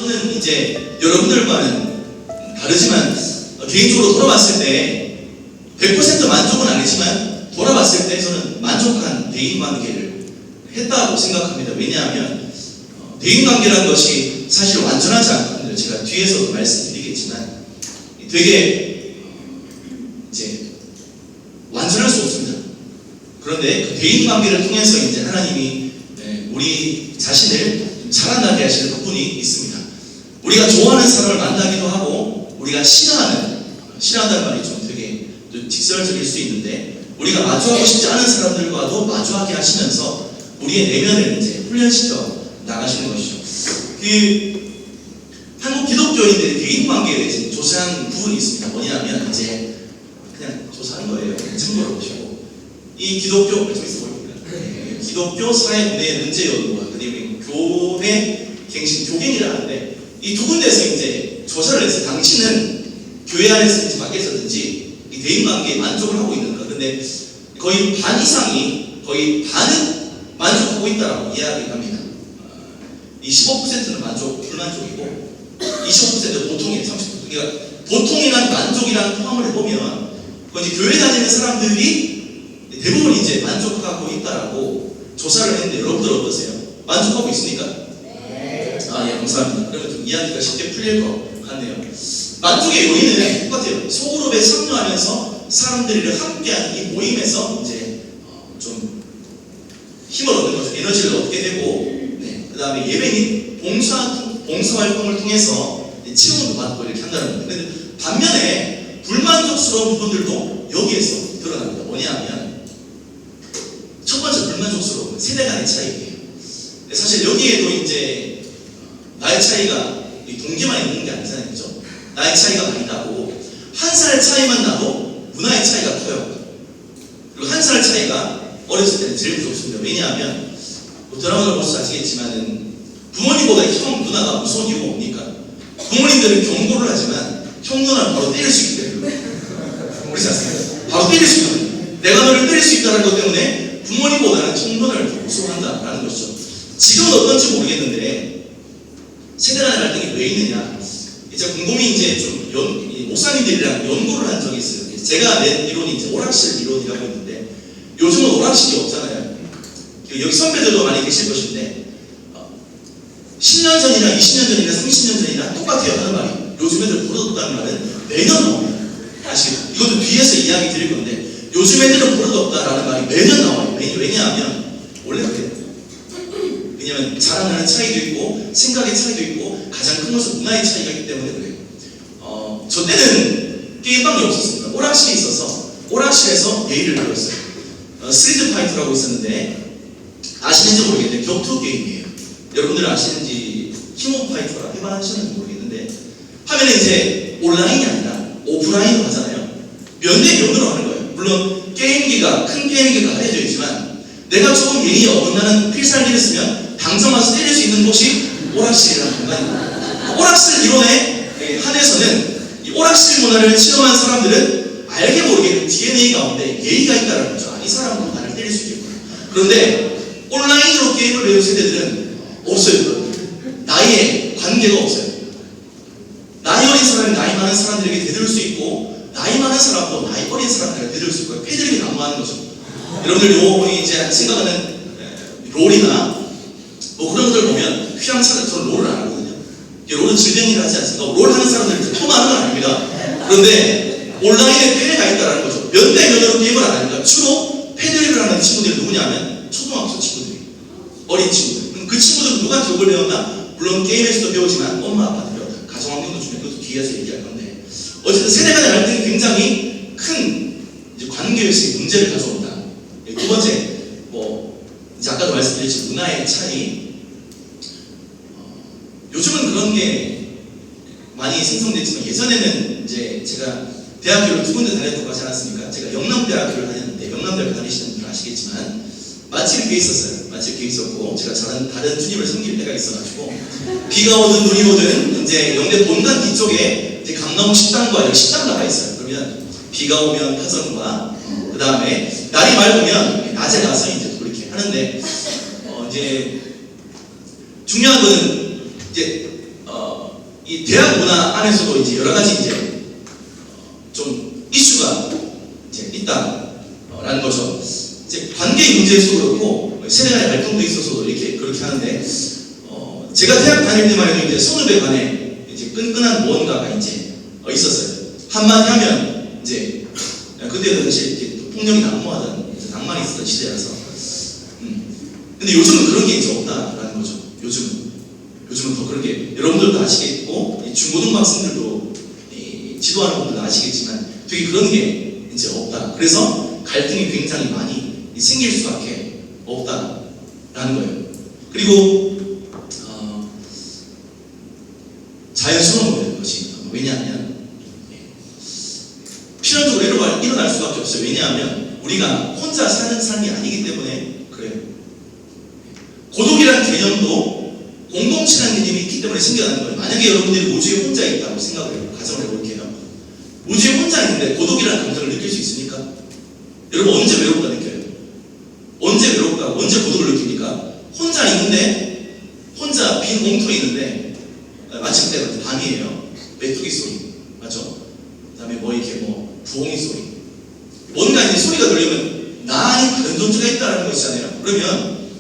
저는 이제 여러분들과는 다르지만 개인적으로 돌아봤을 때 100% 만족은 아니지만 돌아봤을 때 저는 만족한 대인관계를 했다고 생각합니다. 왜냐하면 대인관계라는 것이 사실 완전하지 않거든요. 제가 뒤에서도 말씀드리겠지만 되게 이제 완전할 수 없습니다. 그런데 그 대인관계를 통해서 이제 하나님이 우리 자신을 자라나게 하시는 부분이 있습니다. 우리가 좋아하는 사람을 만나기도 하고 우리가 싫어한다는 말이 좀 되게 직설적일 수 있는데 우리가 마주하고 싶지 않은 사람들과도 마주하게 하시면서 우리의 내면을 이제 훈련시켜 나가시는 것이죠. 한국 기독교인들의 대인관계에 대해서 조사한 부분이 있습니다. 뭐냐면 이제 그냥 조사한 거예요. 참고로 보시고 이 기독교 기독교 사회문화 문제연구원 그리고 교회 갱신 교갱이라는데 이 두 군데에서 이제 조사를 해서 당신은 교회 안에서든지 밖에서든지 이 대인관계에 만족을 하고 있는가. 근데 거의 반 이상이 거의 반은 만족하고 있다라고 이야기를 합니다. 이 15%는 불만족이고 25%는 보통이에요. 30%. 그러니까 보통이란 만족이란 포함을 해보면 이제 교회 다니는 사람들이 대부분 이제 만족하고 있다라고 조사를 했는데 여러분들 어떠세요? 만족하고 있습니까? 네. 예, 감사합니다. 그러면 좀 이야기가 쉽게 풀릴 것 같네요. 만족의 요인은 똑같아요. 소그룹에 참여하면서 사람들이랑 함께하는 이 모임에서 이제 좀 힘을 얻는 거죠. 에너지를 얻게 되고, 그 다음에 예배 및 봉사 활동을 통해서 치유도 받고 이렇게 한다는 겁니다. 근데 반면에 불만족스러운 부분들도 여기에서 드러납니다. 뭐냐면 첫 번째 불만족스러운 세대 간의 차이예요. 사실 여기에도 이제 나의 차이가 동기만 있는 게 아니잖아요. 그죠? 나의 차이가 많이 나고 한 살 차이만 나도 문화의 차이가 커요. 그리고 한 살 차이가 어렸을 때는 제일 무섭습니다. 왜냐하면 드라마를 보셔서 아시겠지만은 부모님보다 형 누나가 무서운 이유가 뭡니까? 부모님들은 경고를 하지만 형 누나를 바로 때릴 수 있기 때문에 그렇지 않습니까? 바로 때릴 수 있거든요. 내가 너를 때릴 수 있다는 것 때문에 부모님보다는 형 누나를 더 무서워한다라는 것이죠. 지금은 어떤지 모르겠는데 세대 간의 갈등이 왜 있느냐? 이제 곰곰이 이제 좀 목사님들이랑 연구를 한 적이 있어요. 제가 낸 이론이 이제 오락실 이론이라고 있는데 요즘은 오락실이 없잖아요. 여기 선배들도 많이 계실 것인데 10년 전이나 20년 전이나 30년 전이나 똑같아요. 하는 말이 요즘 애들 버릇없다는 말은 매년 나옵니다. 아시겠죠? 이것도 뒤에서 이야기 드릴 건데 요즘 애들은 버릇없다라는 말이 매년 나와요. 왜냐하면 원래 그래요. 왜냐하면 자라나는 차이도 있고 생각의 차이도 있고 가장 큰 것은 문화의 차이가 있기 때문에 그래요. 저 때는 게임방이 없었습니다. 오락실이 있어서 오락실에서 예의를 배웠어요. 스트리트 파이터라고 있었는데 아시는지 모르겠는데 격투 게임이에요. 여러분들 아시는지 킹오브 파이터라 해봤는지 모르겠는데 하면은 이제 온라인이 아니라 오프라인으로 하잖아요. 면대면으로 하는 거예요. 물론 게임기가 큰 게임기가 할애되어 있지만 내가 조금 예의에 어긋나는 필살기를 쓰면 당장 와서 때릴 수 있는 곳이 오락실이라는 공간입니다. 오락실 이론에 한해서는 이 오락실 문화를 체험한 사람들은 알게 모르게 그 DNA 가운데 예의가 있다는 거죠. 이 사람은 나를 때릴 수 있겠구나. 그런데 온라인으로 게임을 배운 세대들은 없어요. 나이에 관계가 없어요. 나이 어린 사람이 나이 많은 사람들에게 대들 수 있고 나이 많은 사람도 나이 어린 사람들에게 대들 수 있고 패들에게 난무하는 거죠. 여러분들 요번에 이제 생각하는 롤이나 뭐 그런 것들 보면 휘황찬 저는 롤을 안 하거든요. 롤은 질병이라 하지 않습니까? 롤 하는 사람들은 폄하하는 건 아닙니다. 그런데 온라인에 패배가 있다는 거죠. 면대면으로 게임을 안 하니까 주로 패드립을 하는 친구들이 누구냐면 초등학교 친구들이 어린 친구들. 그럼 그 친구들은 누가 교육을 배웠나? 물론 게임에서도 배우지만 엄마 아빠한테 배웠다. 가정환경도 중요해. 그것도 뒤에서 얘기할 건데 어쨌든 세대 간의 갈등이 굉장히 큰 이제 관계에서의 문제를 가져온다. 두 번째 이제 아까도 말씀드렸지만 문화의 차이. 요즘은 그런 게 많이 생성됐지만 예전에는 이제 제가 대학교를 두 군데 다녔다고 하지 않았습니까? 제가 영남대학교를 다녔는데 영남대학교 다니시는 분들 아시겠지만 맛집이 꽤 있었어요. 맛집이 꽤 있었고 제가 다른 주님을 섬길 때가 있어가지고 비가 오든 눈이 오든 이제 영대 본관 뒤쪽에 이제 강남 식당과 여기 식당 나가 있어요. 그러면 비가 오면 파전과 그 다음에 날이 맑으면 낮에 가서 이제 그렇게 하는데 이제 중요한 거는 이제 이 대학 문화 안에서도 이제 여러 가지 이제 좀 이슈가 이제 있다라는 거죠. 이제 관계 문제에서도 그렇고 세대 간의 갈등도 있어서도 이렇게 그렇게 하는데 제가 대학 다닐 때만 해도 이제 선후배 간에 이제 끈끈한 무언가가 이제 있었어요. 한마디 하면 이제 그때 당시에 이렇게 폭력이 난무하던 낭만이 있었던 시대라서. 근데 요즘은 그런 게 이제 없다라는 거죠. 요즘은 더 그런 게 여러분들도 아시겠고 중고등부 학생들도 지도하는 분들도 아시겠지만 되게 그런 게 이제 없다. 그래서 갈등이 굉장히 많이 생길 수밖에 없다라는 거예요. 그리고 자연스러운 거예요. 그것이. 왜냐하면 필연적으로 일어날 수밖에 없어요. 왜냐하면 우리가 혼자 사는 삶이 아니기 때문에 그래요. 고독이라는 개념도 공동체라는 개념이 있기 때문에 생겨나는 거예요. 만약에 여러분들이 우주에 혼자 있다고 생각을 가정을 해볼게요. 우주에 혼자 있는데 고독이라는 감정을 느낄 수 있습니까? 여러분 언제 외롭다 느껴요? 언제 외롭다? 언제 고독을 느낍니까? 혼자 있는데 혼자 빈 공터에 있는데 마침 때가 밤이에요. 메뚜기 소리 맞죠? 그 다음에 뭐 이렇게 뭐 부엉이 소리 뭔가 이제 소리가 들리면 나의 다른 존재가 있다는 것이잖아요. 그러면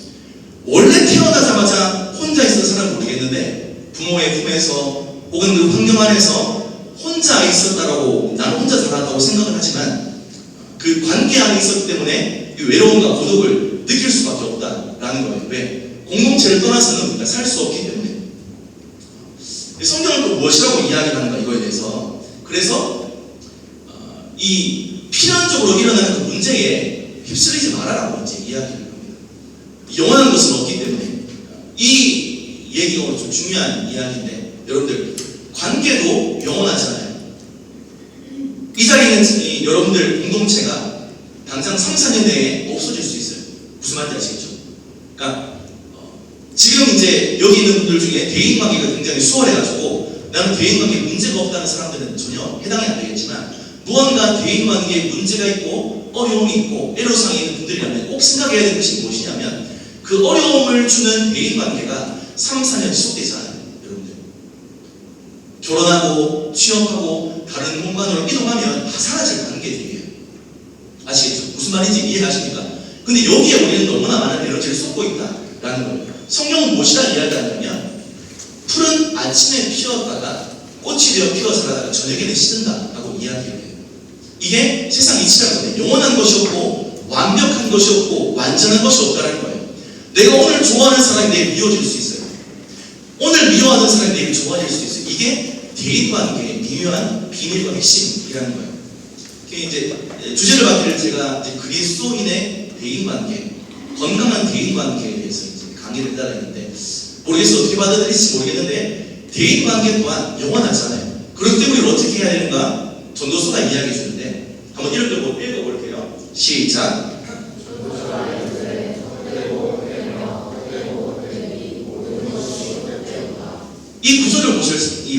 원래 태어나자마자 혼자 있었던 사람은 모르겠는데 부모의 품에서 혹은 그 환경 안에서 혼자 있었다라고 나는 혼자 살았다고 생각을 하지만 그 관계 안에 있었기 때문에 이 외로움과 고독을 느낄 수밖에 없다라는 거예요. 왜? 공동체를 떠나서는 우리가 살 수 없기 때문에. 성경은 또 무엇이라고 이야기하는가 이거에 대해서. 그래서 이 필연적으로 일어나는 그 문제에 휩쓸리지 말아라고 이제 이야기를 합니다. 영원한 것은 없기 때문에. 이 얘기가 오늘 좀 중요한 이야기인데 여러분들 관계도 영원하잖아요. 이 자리에 있는 여러분들 공동체가 당장 3, 4년 내에 없어질 수 있어요. 무슨 말인지 아시겠죠? 그러니까 지금 이제 여기 있는 분들 중에 대인관계가 굉장히 수월해가지고 나는 대인관계에 문제가 없다는 사람들은 전혀 해당이 안 되겠지만 무언가 대인관계에 문제가 있고 어려움이 있고 애로사항이 있는 분들이라면 꼭 생각해야 되는 것이 무엇이냐면 그 어려움을 주는 대인관계가 3, 4년 지속되잖아요. 여러분들 결혼하고 취업하고 다른 공간으로 이동하면 다 사라질 관계들이에요. 아시겠죠? 무슨 말인지 이해하십니까? 근데 여기에 우리는 너무나 많은 에너지를 쏟고 있다라는 거예요. 성경은 무엇이라 이야기하냐면 풀은 아침에 피었다가 꽃이 되어 피어 자라다가 저녁에는 시든다라고 이야기를 해요. 이게 세상 이치라는 건데 영원한 것이 없고 완벽한 것이 없고 완전한 것이 없다는 거예요. 내가 오늘 좋아하는 사람이 내일 미워질 수 있어요. 오늘 미워하는 사람이 내일 좋아질 수 있어요. 이게 대인관계의 미묘한 비밀과 핵심이라는 거예요. 이제 주제를 받기를 제가 이제 그리스도인의 대인관계, 건강한 대인관계에 대해서 이제 강의를 따라 했는데 모르겠어요. 어떻게 받아들일지 모르겠는데 대인관계 또한 영원하잖아요. 그렇기 때문에 우리가 어떻게 해야 되는가? 전도서가 이야기해 주는데 한번 읽어볼게요. 시작. 이 구절을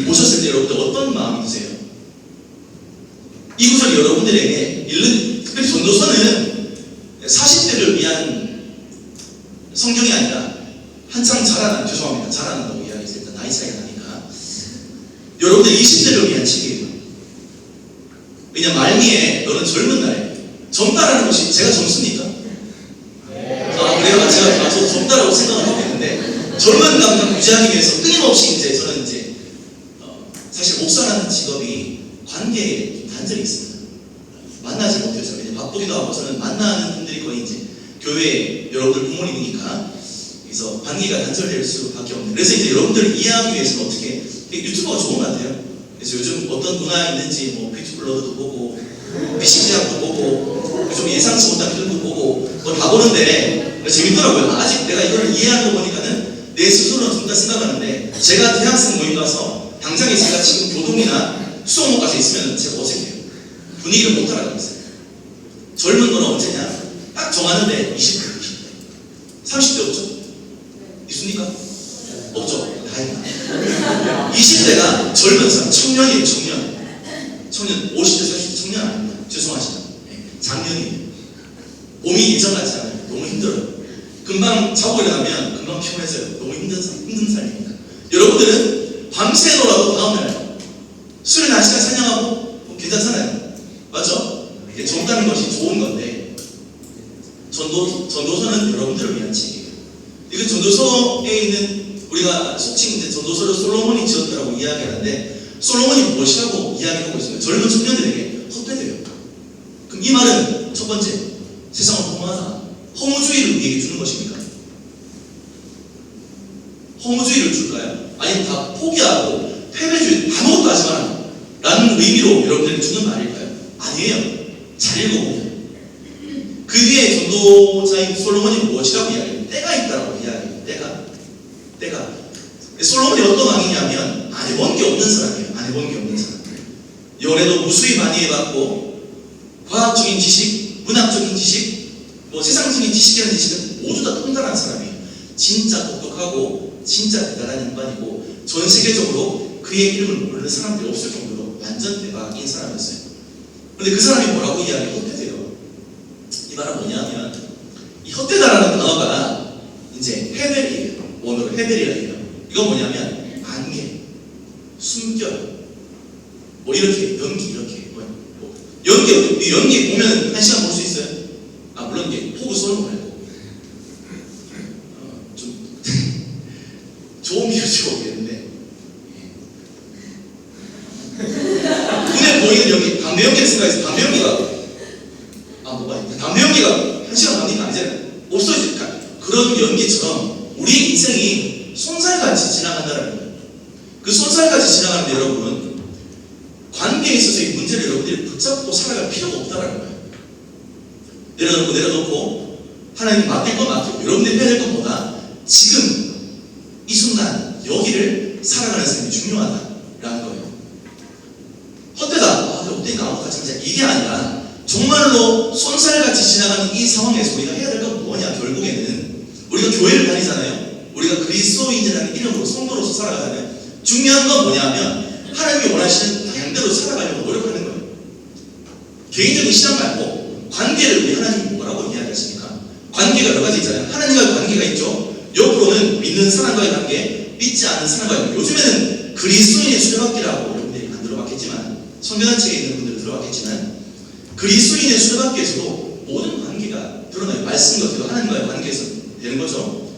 보셨을 때 여러분들 어떤 마음이 드세요? 이 구절이 여러분들에게 특별히 전도서는 40대를 위한 성경이 아니라 한창 자라난다고 이야기했을 때 나이 차이가 나니까 여러분들 20대를 위한 책이에요. 왜냐 말미에 너는 젊은 날에 젊다라는 것이 제가 젊습니까? 그래요? 저도 젊다라고 생각을 하고 있는데 젊은 감각 유지하기 위해서 끊임없이 이제 저는 이제 사실 목사라는 직업이 관계에 단절이 있습니다. 만나지 못해서 이제 바쁘기도 하고 저는 만나는 분들이 거의 이제 교회 여러분들 부모님이니까 그래서 관계가 단절될 수밖에 없는. 그래서 이제 여러분들을 이해하기 위해서는 어떻게 유튜버가 좋은 것 같아요. 그래서 요즘 어떤 문화 있는지 뭐 뷰티블러드도 보고 미식대학도 보고 좀 예상치 못한 필름도 보고 뭐 다 보는데 재밌더라고요. 아직 내가 이걸 이해하는 거 보니까는 내 스스로는 좀 더 생각하는데 제가 대학생 모임 가서 당장에 제가 지금 교동이나 수업목 가서 있으면 제가 어색해요. 분위기를 못 따라가고 있어요. 젊은 건 언제냐? 딱 정하는데 20대, 30대 없죠? 있습니까? 없죠? 다행이다. 20대가 젊은 사람, 청년이에요. 청년 50대, 40대 청년 아닙니다. 죄송하지만 작년이에요. 몸이 예전 같지 않아요. 너무 힘들어요. 금방 자고 일어나면 금방 피곤해져요. 너무 힘든 삶입니다. 여러분들은 밤새 놀아도 다음날 술에 낮시간 사냥하고 괜찮잖아요. 맞죠? 이게 정다는 것이 좋은 건데 전도서는 여러분들을 위한 책이에요. 이거 전도서에 있는 우리가 속칭 이제 전도서를 솔로몬이 지었다라고 이야기하는데 솔로몬이 무엇이라고 이야기하고 있습니까? 젊은 청년들에게 헛되대요. 그럼 이 말은 첫 번째, 세상은 허무하다. 허무주의를 우리에게 주는 것입니까? 허무주의를 줄까요? 아니면 다 포기하고 패배주의, 아무것도 하지 마라 라는 의미로 여러분들에게 주는 말일까요? 아니에요. 잘 읽어보면 그 뒤에 전도자인 솔로몬이 무엇이라고 이야기해요? 때가 있다라고 이야기해요. 때가 솔로몬이 어떤 왕이냐면 안 해본 게 없는 사람이에요. 안 해본 게 없는 사람. 연애도 무수히 많이 해봤고 과학적인 지식, 문학적인 지식, 뭐 세상적인 지식이라는 지식은 모두 다 통달한 사람이에요. 진짜 똑똑하고 진짜 대단한 인간이고 전 세계적으로 그의 이름을 모르는 사람들이 없을 정도로 완전 대박인 사람이었어요. 그런데 그 사람이 뭐라고 이야기해요? 헛되대요. 이 말은 뭐냐면 이 헛되다라는 단어가 이제 헤벨이에요. 원어로 헤벨이라 해요. 이건 뭐냐면 안개, 숨결, 뭐 이렇게 연기 이렇게 뭐 연기 보면 한 시간 볼 수 있어요? 아 물론 이게 포구 쏘는 거 말고 좀 좋은 비유지 모르겠는데 눈에 보이는 연기, 담배 연기를 생각해서 담배 연기가 뭐가 있나? 담배 연기가 한 시간 가니까 아니잖아요. 없어지니까 그런 연기처럼 우리의 인생이 손살같이 지나간다는 거예요. 그 손살같이 지나가는데 여러분은 관계에 있어서의 문제를 여러분들이 붙잡고 살아갈 필요가 없다는 거예요. 내려놓고 하나님 맡길 건 맡기고 여러분들이 해야 될 건 뭐다? 지금 이 순간 여기를 살아가는 삶이 중요하다라는 거예요. 헛되다. 헛되니까 아무것도 하지 말자. 이게 아니라 정말로 손살같이 지나가는 이 상황에서 우리가 해야 될 건 뭐냐? 결국에는 우리가 교회를 다니잖아요. 우리가 그리스도인이라는 이름으로 성도로서 살아가잖아요. 중요한 건 뭐냐면 하나님이 원하시는 방향대로 살아가려고 노력하는 거예요. 개인적인 신앙 말고 관계를 위해 하나님이 뭐라고 이야기하십니까? 관계가 여러 가지 있잖아요. 하나님과의 관계가 있죠. 옆으로는 믿는 사람과의 관계, 믿지 않는 사람과의 관계. 요즘에는 그리스도인의 수레바퀴라고 여러분들이 안 들어봤겠지만 선교단체에 있는 분들은 들어봤겠지만 그리스도인의 수레바퀴에서도 모든 관계가 드러나요. 말씀과 기도, 하나님과의 관계에서 되는 거죠.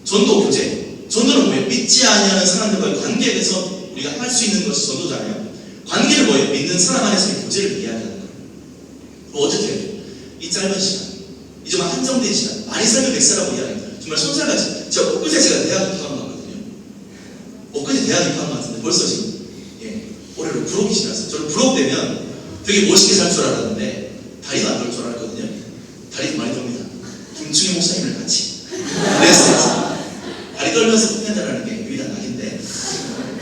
전도 교제. 전도는 뭐예요? 믿지 아니하는 사람들과의 관계에서 우리가 할 수 있는 것이 전도잖아요. 관계를 뭐예요? 믿는 사람 안에서의 교제를 이야기하는 거예요. 어떻게 해요? 이 짧은 시간, 이 좀 한정된 시간, 많이 살면 100살이라고 이야기합니다. 정말 손살같이. 제가 엊그제 대학 입학한 것 같거든요. 엊그제 대학 입학한 것 같은데 벌써 지금 올해로 부록이 지났어요. 저는 부록되면 되게 멋있게 살 줄 알았는데 다리도 안 떨 줄 알았거든요. 다리도 많이 돕니다. 김충희 목사님을 같이 그랬어요. 다리 떨면서 끝낸다는 게 유일한 낙인데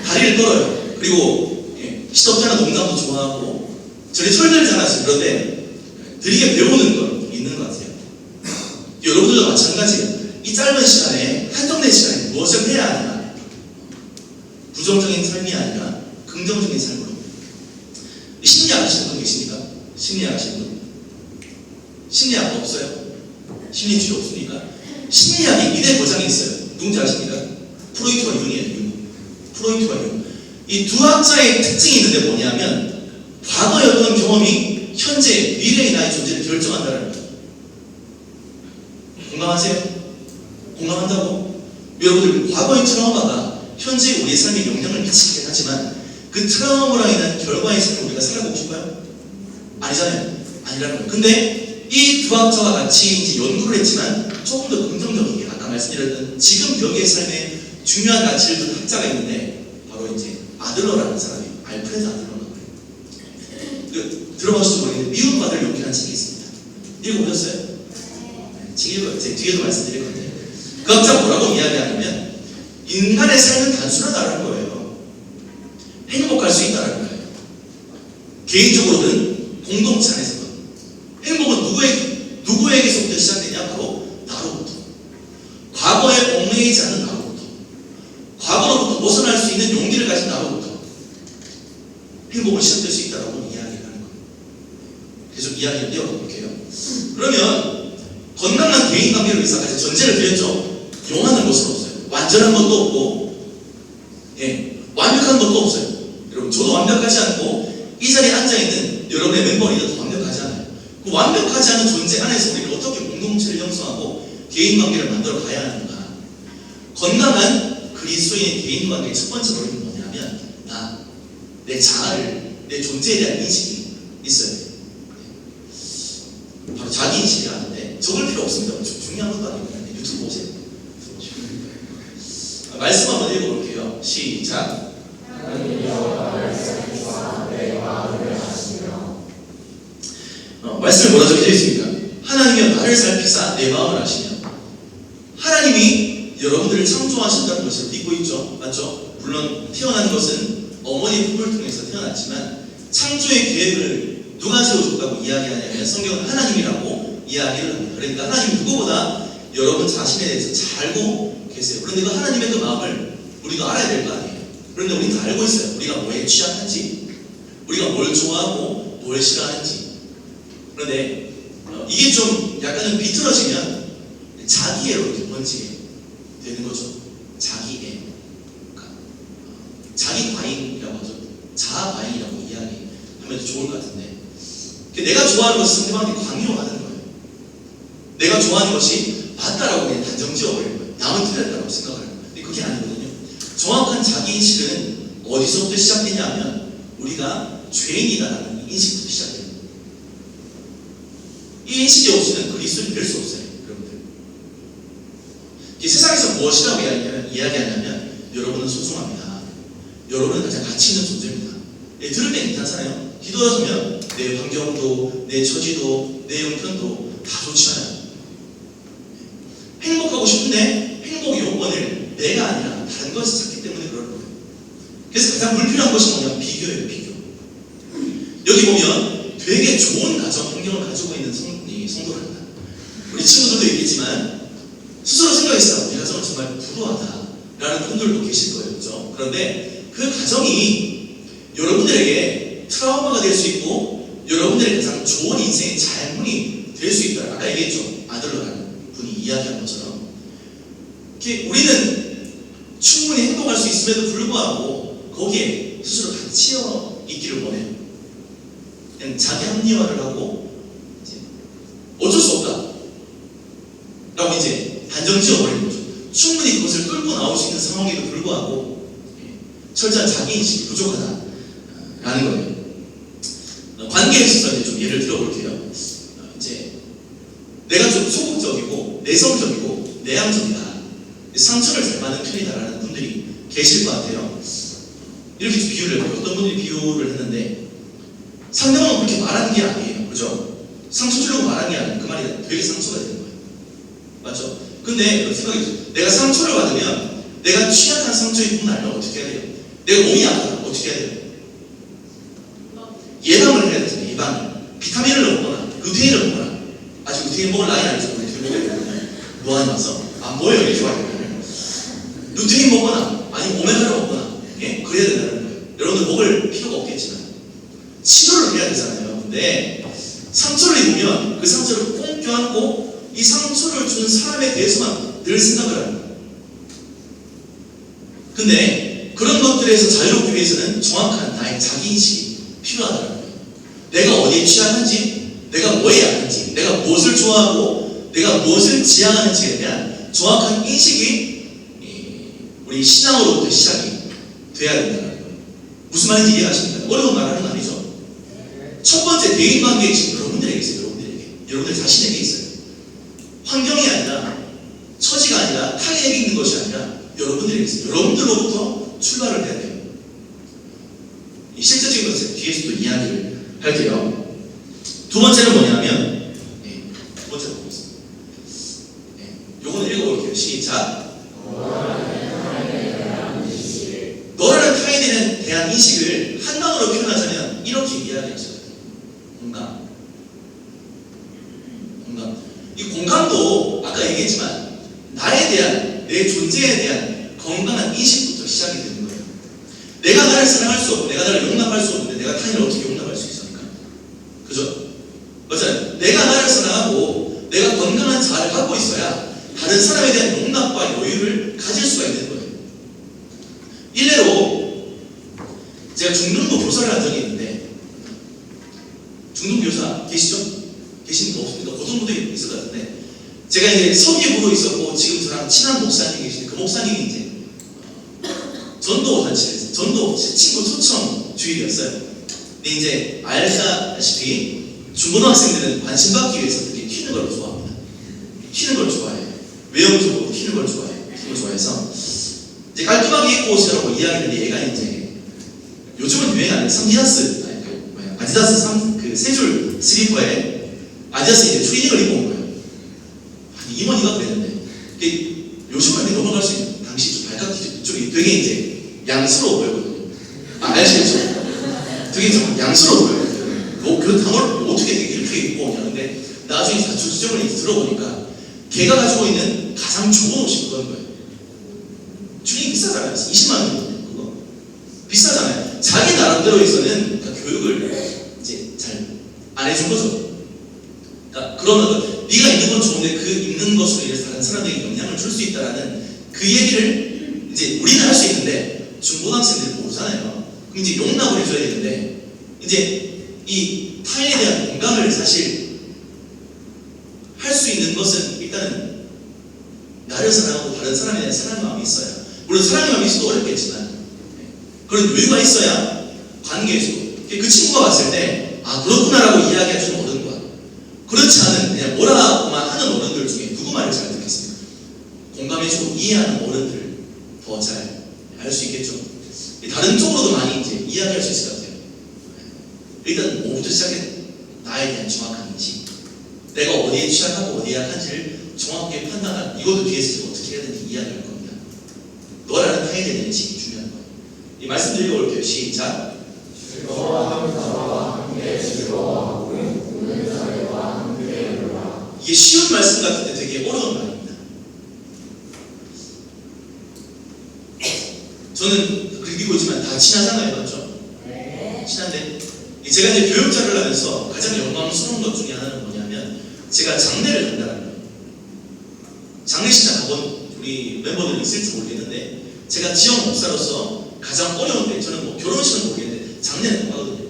다리를 떨어요. 그리고 시덥잖아 농담도 좋아하고 저희 철들지 않았어요. 그런데 드리게 배우는 건 있는 것 같아요. 여러분들도 마찬가지예요. 이 짧은 시간에 한정된 시간에 무엇을 해야 하냐? 부정적인 삶이 아니라 긍정적인 삶으로. 심리학 하시는 분 계십니까? 심리학 하시는 분? 심리학 없어요? 심리치료 없으니까? 심리학이 2대 거장이 있어요. 누군지 아십니까? 프로이트와 융이에요. 프로이트와 융. 이 두 학자의 특징이 있는데 뭐냐면 과거의 어떤 경험이 현재 미래의 나의 존재를 결정한다는 거예요. 공감하세요? 공감한다고? 여러분들 과거의 트라우마가 현재 우리의 삶에 영향을 미치긴 하지만 그 트라우마로 인한 결과의 삶을 우리가 살아보고 싶어요? 아니잖아요. 아니라는 거예요. 근데 이 두 학자와 같이 이제 연구를 했지만 조금 더 긍정적이게 아까 말씀드렸던 지금 벽의 삶에 중요한 가치를 둔 학자가 있는데 바로 이제 아들러라는 사람이에요. 알프레드 아들러라고 해요. 들어보실지 모르겠는데 미운 아들 욕이라는 책이 있습니다. 읽어보셨어요? 네, 책 읽어요. 제 뒤에도 말씀드릴 건데 그 학자가 뭐라고 이야기하냐면 인간의 삶은 단순하다는 거예요. 행복할 수 있다는 거예요. 개인적으로든 공동체 안에서든 행복은 누구에게서부터 시작되냐? 바로 나로부터. 과거에 얽매이지 않는 나로부터. 과거로부터 벗어날 수 있는 용기를 가진 나로부터 행복은 시작될 수 있다고 이야기하는 거예요. 계속 이야기를 이어가볼게요. 그러면 건강한 대인관계를 위해서 아까 전제를 드렸죠. 용하는 것은 없어요. 완전한 것도 없고 완벽한 것도 없어요. 여러분, 저도 완벽하지 않고 이 자리에 앉아있는 여러분의 멤버 리더도 완벽하지 않아요. 그 완벽하지 않은 존재 안에서 우리가 어떻게 공동체를 형성하고 개인관계를 만들어 가야 하는가. 건강한 그리스도인의 개인관계의 첫 번째 노력은 뭐냐면 내 자아를, 내 존재에 대한 인식이 있어야 돼요. 바로 자기인식이 하는데 적을 필요 없습니다. 중요한 것도 아니고 유튜브 보세요. 말씀 한번 읽어볼게요. 시작. 말씀을 뭐라 적혀져 있습니까? 하나님이 나를 살피사 내 마음을 아시며. 하나님이 여러분들을 창조하신다는 것을 믿고 있죠. 맞죠? 물론 태어난 것은 어머니의 품을 통해서 태어났지만 창조의 계획을 누가 세워줬다고 이야기하냐면 성경은 하나님이라고 이야기를 합니다. 그러니까 하나님 누구보다 여러분 자신에 대해서 잘 알고 계세요. 그런데 그 하나님의 그 마음을 우리가 알아야 될 거 아니에요. 그런데 우리는 다 알고 있어요. 우리가 뭐에 취약한지, 우리가 뭘 좋아하고 뭘 싫어하는지. 그런데 이게 좀 약간은 비틀어지면 자기애로 이렇게 번지게 되는 거죠. 자기애. 그러니까 자기 과잉이라고 하죠. 자아 과잉이라고 이야기하면 좋을 것 같은데, 내가 좋아하는 것을 상대방한테 강요하는 거예요. 내가 좋아하는 것이 맞다라고 그냥 단정 지어버리는 거예요. 남은 틀렸다고 생각하는 거예요. 근데 그게 아니거든요. 정확한 자기인식은 어디서부터 시작되냐 하면 우리가 죄인이다라는 인식부터 시작돼요. 이 인식이 없이는 그리스도인이 될 수 없어요. 여러분들. 세상에서 무엇이라고 이야기하냐면 여러분은 소중합니다. 여러분은 가장 가치 있는 존재입니다. 들을 때 괜찮잖아요. 기도하면 내 환경도, 내 처지도, 내 형편도 다 좋지 않아요. 행복하고 싶은데 행복 요건을 내가 아니라 다른 것을 찾기 때문에 그럴 거예요. 그래서 가장 불필요한 것이 뭐냐면 비교예요. 비교. 여기 보면 되게 좋은 가정 환경을 가지고 있는 성도랍니다. 우리 친구들도 있겠지만 스스로 생각했어요. 우리 가정은 정말 부도하다라는 분들도 계실 거예요. 그렇죠? 그런데 그 가정이 여러분들에게 트라우마가 될 수 있고 여러분들의 가장 좋은 인생의 잘문이 될 수 있다. 아까 얘기했죠. 아들러라는 분이 이야기한 것처럼 우리는 충분히 행복할 수 있음에도 불구하고 거기에 스스로 갇혀 있기를 원해요. 그냥 자기 합리화를 하고 어쩔 수 없다 라고 이제 단정 지어버리는 거죠. 충분히 그것을 끌고 나올 수 있는 상황에도 불구하고 철저한 자기인식이 부족하다라는 거예요. 관계에 있어서 이제 좀 예를 들어볼게요. 이제 내가 좀 소극적이고 내성적이고 내향적이다, 상처를 잘 받는 편이다라는 분들이 계실 것 같아요. 이렇게 좀 비유를 해요. 어떤 분들이 비유를 했는데 상대방은 그렇게 말하는 게 아니에요. 그죠? 상처 주려고 말하는 게 아니에요. 그 말이 되게 상처가 되는 거예요. 맞죠? 근데 생각해보세요. 내가 상처를 받으면 내가 취약한 상처의 부분을 알면 어떻게 해야 돼요? 내가 몸이 아프다. 어떻게 해야 돼요? 예방을 해야 되잖아요. 예방. 비타민을 먹거나 루테인을 먹거나. 아직 루테인 먹을 나이 아니죠. 노안이 와서 안 보여요. 이렇게 말하면 루테인 먹거나 아니면 오메가를 먹거나 그래야 된다는 거예요. 여러분들 먹을 필요가 없겠지만 치료를 해야 되잖아요. 근데 상처를 입으면 그 상처를 꼭 껴안고 이 상처를 준 사람에 대해서만 늘 생각을 하는 거예요. 근데 그런 것들에서 자유롭기 위해서는 정확한 나의 자기인식이 필요하다는 거예요. 내가 어디에 취약한지, 내가 뭐에 약한지, 내가 무엇을 좋아하고 내가 무엇을 지향하는지에 대한 정확한 인식이 우리 신앙으로부터 시작이 돼야 된다는 거예요. 무슨 말인지 이해하십니까? 어려운 말 하는 거 아니죠? 첫 번째 대인관계에 지금 여러분들에게 있어요. 여러분들 자신에게 있어요. 환경이 아니라 처지가 아니라 타인에게 있는 것이 아니라 여러분들에게 있어요. 여러분들로부터 출발을 해야 돼요. 실제적인 것을 뒤에서도 이야기를 할게요. 두 번째는 뭐냐면 두 번째로 보겠습니다. 요거는 읽어볼게요. 시작. 너라는 타인에 대한 인식을 한 단어로 표현하자면 이렇게 이야기하셔요. 공감. 이 공감도 아까 얘기했지만 나에 대한, 내 존재에 대한 건강한 인식부터 시작이 되는 거예요. 내가 나를 사랑할 수 없고 내가 나를 용납할 수 없는데 내가 타인을 어떻게 용납할 수 있습니까? 그죠? 맞아요. 내가 나를 사랑하고 내가 건강한 자아를 갖고 있어야 다른 사람에 대한 용납과 여유를 가질 수가 있는 거예요. 일례로 제가 중등부 교사를 한 적이 있는데, 중등부 교사 계시죠? 계시는 거 없습니까? 고등부도 있을 것 같은데, 제가 이제 서기부도 있었고 지금 저랑 친한 목사님 계시는데, 그 목사님이 이제 전도 잔치를, 전도 친구 초청 주일이었어요. 근데 이제 알다시피 중고등학생들은 관심받기 위해서 되게 튀는 걸 좋아합니다. 튀는 걸 좋아해요. 외형적으로 튀는 걸 좋아해요. 튀는 걸 좋아해서 이제 깔끔하게 입고 오시라고 이야기를, 얘가 이제 요즘은 유행하는 아디다스 그 세 줄 슬리퍼에 아디다스 이제 트레이닝을 입고 온 거예요. 아니, 임원이가 그랬는데, 요즘은 넘어갈 수 있는, 당시 좀 발칵 쪽이 되게 이제 양스러워 보였거든요. 아시겠죠? 되게 좀 양스러워 보여요. 그 단어를 어떻게 이렇게 입고 오냐. 근데 나중에 주점을 들어보니까 걔가 가지고 있는 가장 좋은 옷이 그건 거예요. 주인이 비싸잖아요. 20만 원이거든요. 그거 비싸잖아요. 자기 나름대로에서는 그러니까 교육을 이제 잘 안 해준 거죠. 그러니까 그러면 네가 입는 건 좋은데 그 입는 것으로 인해서 다른 사람들에게 영향을 줄 수 있다라는 그 얘기를 이제 우리는 할 수 있는데 중고등학생들은 모르잖아요. 그럼 이제 용납을 해줘야 되는데, 이제 이 타인에 대한 공감을 사실 할 수 있는 것은 일단은 나를 사랑하고 다른 사람에 대한 사랑의 마음이 있어야, 물론 사랑의 마음이 있어도 어렵겠지만 그런 여유가 있어야 관계에서도 그 친구가 봤을 때 아 그렇구나라고 이야기해주는 어른과 그렇지 않은 그냥 뭐라고만 하는 어른들 중에 누구 말을 잘 듣겠습니까? 공감해주고 이해하는 어른들을 더 잘 알 수 있겠죠. 다른 쪽으로도 많이 이제 이야기할 수 있을 것 같아요. 일단 뭐부터 시작해? 나에 대한 정확한 인식, 내가 어디에 취약하고 어디에 약한지를 정확하게 판단하는, 이것도 뒤에서 제가 어떻게 해야 되는지 이야기할 겁니다. 너라는 타인에 대한 인식이 중요한 거예요. 이 말씀 드리고 올게요. 시작. 즐거워하는 자와 함께 즐거워하고 우는 자와 함께 울라. 이게 쉬운 말씀 같은데 되게 어려운 말입니다. 저는 그리고 있지만 다 친하잖아요. 맞죠? 네. 친한데 제가 이제 교육자를 하면서 가장 영광스러운 것 중에 하나는 뭐냐면 제가 장례를 간다는 거예요. 장례식장 가본 우리 멤버들이 있을지 모르겠는데, 제가 지역 목사로서 가장 어려운데, 저는 뭐 결혼식은 모르겠는데 장례는 못 가거든요.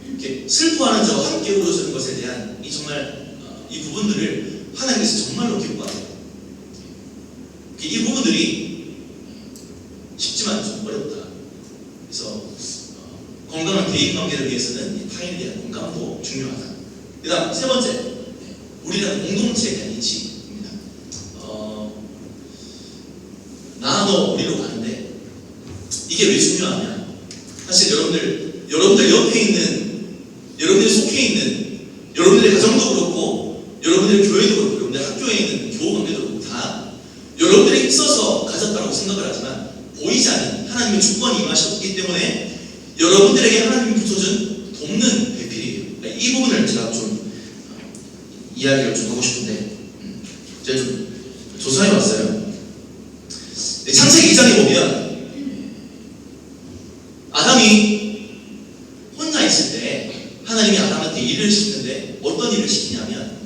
이렇게 슬퍼하는 자와 함께 울어주는 것에 대한 이 정말 이 부분들을 하나님께서 정말로 기뻐하세요. 이 부분들이 쉽지만 좀 어렵다. 그래서 건강한 대인관계를 위해서는 이 타인에 대한 공감도 중요하다. 그 다음 세 번째, 우리라는 공동체에 대한 인식입니다. 나, 너, 우리로 가는데 이게 왜 중요하냐? 사실 여러분들 옆에 있는, 여러분들이 속해 있는, 여러분들의 가정도 그렇고, 여러분들의 교회도 그렇고, 여러분들의 학교에 있는 교우관계도 그렇고, 다 여러분들이 있어서 가졌다고 생각을 하지만 보이지 않는 하나님의 주권이 임하셨기 때문에 여러분들에게 하나님이 붙여준 돕는 배필이에요. 이 부분을 제가 좀 이야기를 좀 하고 싶은데, 제가 좀 조사해 봤어요. 창세기 2장에 보면 아담이 혼자 있을 때 하나님이 아담한테 일을 시키는데 어떤 일을 시키냐면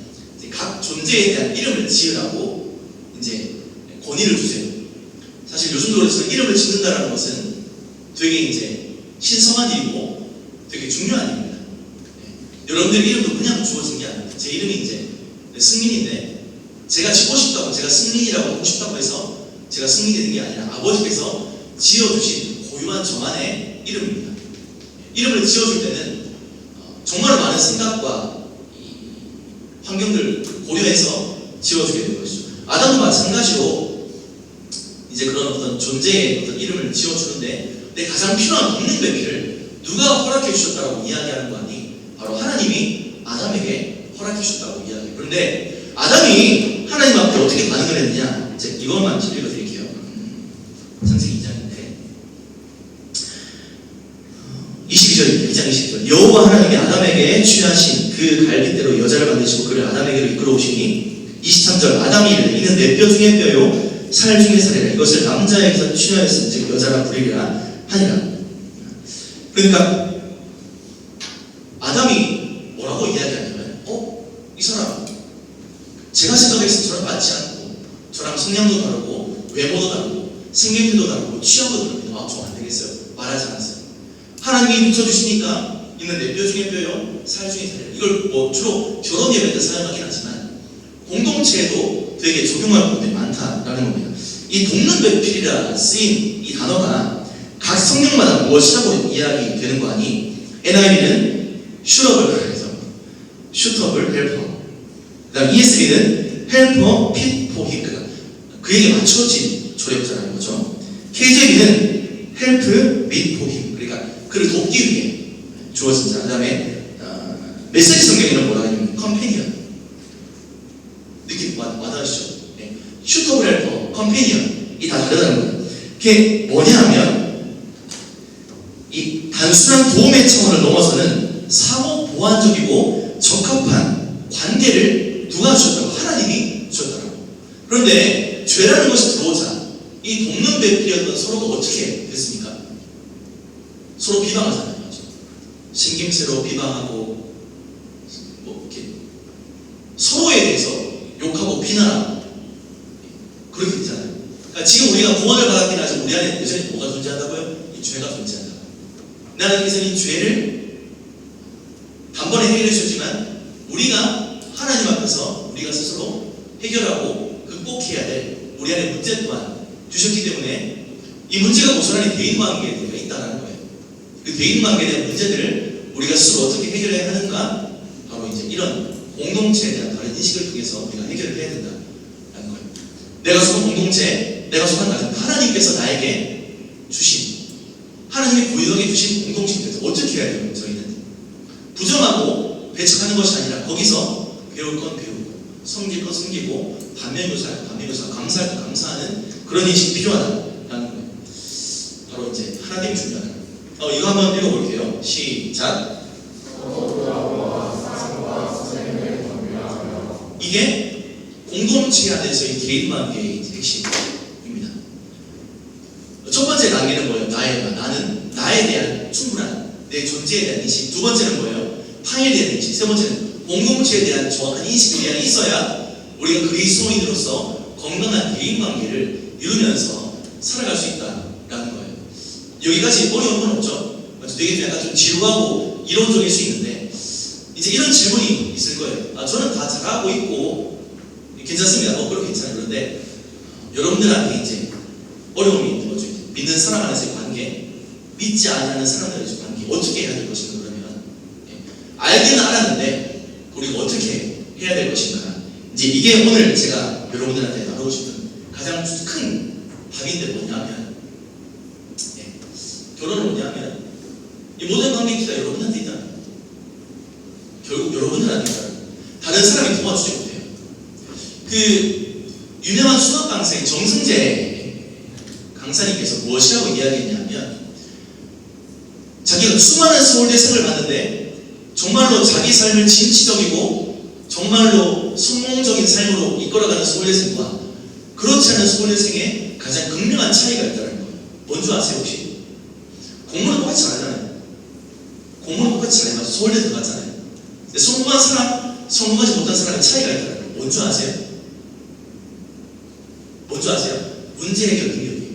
각 존재에 대한 이름을 지으라고 이제 권위를 주세요. 사실 요즘도 그렇지만 이름을 짓는다는 것은 되게 이제 신성한 일이고 되게 중요한 일입니다. 여러분들 이름도 그냥 주어진 게 아닙니다. 제 이름이 이제 승민인데, 제가 짓고 싶다고, 제가 승민이라고 하고 싶다고 해서 제가 승민이 된 게 아니라 아버지께서 지어주신 고유한 저만의 이름입니다. 이름을 지어줄 때는 정말 많은 생각과 환경들 고려해서 지어주게 된 것이죠. 아담도 마찬가지로 이제 그런 어떤 존재의 어떤 이름을 지어주는데, 내 가장 필요한 돕는 배필을 누가 허락해 주셨다고 이야기하는 거 아니? 바로 하나님이 아담에게 허락해 주셨다고 이야기해요. 그런데 아담이 하나님 앞에 어떻게 반응을 했느냐? 이것만 읽어드릴게요. 창세기 2장인데 22절, 2장 20절. 여호와 하나님이 아담에게 취하신 그 갈빗대로 여자를 만드시고 그를 아담에게로 이끌어 오시니, 23절. 아담이 이르되 이는 내 뼈 중에 뼈요 살 중에 살이라. 이것을 남자에게서 취하였으니 즉 여자라 부르리라 하니라. 그러니까 아담이 뭐라고 이야기하냐면, 이 사람 제가 생각했을 때 저랑 맞지 않고, 저랑 성향도 다르고 외모도 다르고 생김새도 다르고 취향도 다르고, 좀 안 되겠어요. 말하지 않았어요. 하나님이 붙여주시니까 있는데 뼈 중에 뼈요, 살 중에 살이요. 이걸 뭐 주로 결혼 예배 때 사용하긴 하지만 공동체에도 되게 적용할 부분들이 많다라는 겁니다. 이 돕는 배필이라 쓰인 이 단어가 각 성경마다 무엇이라고 이야기되는 거 아니? NIV는 슈터블 해서 슈터블 헬퍼. 그다음 ESV는 헬퍼 핏 포히크가 그에게 맞춰진 조력자라는 거죠. KJV는 헬프 밋 포히 그러니까 그를 돕기 위해 주어진 자. 그다음에 메시지 성경에는 뭐라 하냐면 컴패니언. 느낌 와닿으시죠? 네. 슈터블 헬퍼, 컴패니언 이 다 다르다는 거예요. 그게 뭐냐 하면 이 단순한 도움의 차원을 넘어서는 상호 보완적이고 적합한 관계를 누가 주셨다고? 하나님이 주셨다고. 그런데 죄라는 것이 들어오자 이 돕는 배필이었던 서로가 어떻게 됐습니까? 서로 비방하잖아요. 신김새로 비방하고 뭐 이렇게 서로에 대해서 욕하고 비난하고 그렇게 되잖아요. 그러니까 지금 우리가 구원을 받았긴 하지만 우리 안에 여전히 뭐가 존재한다고요? 이 죄가 존재한다. 하나님께서는 이 죄를 단번에 해결해 주셨지만 우리가 하나님 앞에서 우리가 스스로 해결하고 극복해야 될 우리 안에 문제 또한 주셨기 때문에 이 문제가 고스란히 대인관계에 있다는 거예요. 그 대인관계에 대한 문제들을 우리가 스스로 어떻게 해결해야 하는가? 바로 이제 이런 공동체에 대한 다른 인식을 통해서 우리가 해결을 해야 된다는 거예요. 내가 속한 공동체, 내가 속한 가정, 하나님께서 나에게 주신 하나님이 보유하게 주신 공동체에서 어떻게 해야 돼요? 저희는 부정하고 배척하는 것이 아니라 거기서 배울 건 배우고 섬길 건 섬기고 반면교사할 건 반면교사하고 감사할 건 감사하는 그런 인식이 필요하다는 거예요. 바로 이제 하나님이 중요하다. 이거 한번 읽어볼게요. 시작. 이게 공동체 안에서의 개인관계의 핵심입니다. 첫 번째 단계는 뭐예요? 나는 나에 대한 충분한 내 존재에 대한 인식. 두 번째는 뭐예요? 타인에 대한 인식. 세 번째는 공동체에 대한 정확한 인식이 있어야 우리가 그리스도인으로서 건강한 대인관계를 이루면서 살아갈 수 있다라는 거예요. 여기까지 어려운 건 없죠? 되게 좀 약간 좀 지루하고 이론적일 수 있는데 이제 이런 질문이 있을 거예요. 저는 다 잘하고 있고 괜찮습니다. 그렇게 괜찮아요. 그런데 여러분들한테 이제 어려움이 있는 거죠. 믿는 사람 안에서의 관계, 믿지 않는 사람들과의 관계 어떻게 해야 될 것인가 그러면 알기는 알았는데 우리가 어떻게 해야 될 것인가 이제 이게 오늘 제가 여러분들한테 나누고 싶은 가장 큰 답인데 뭐냐면 결론은 뭐냐면 이 모든 관계가 여러분한테 있잖아요. 결국 여러분들한테 있잖아요. 다른 사람이 도와주지 못해요. 그 유명한 수학 강사인 정승재 강사님께서 무엇이라고 이야기했냐면 자기가 수많은 서울대생을 봤는데 정말로 자기 삶을 진취적이고 정말로 성공적인 삶으로 이끌어가는 서울대생과 그렇지 않은 서울대생의 가장 극명한 차이가 있다는 거예요. 뭔지 아세요 혹시? 공부는 똑같이 잘하잖아요. 공부는 똑같이 잘 해서 서울대 들어갔잖아요. 근데 성공한 사람, 성공하지 못한 사람의 차이가 있다는 거예요. 뭔지 아세요? 뭔지 아세요? 문제 해결 능력이에요.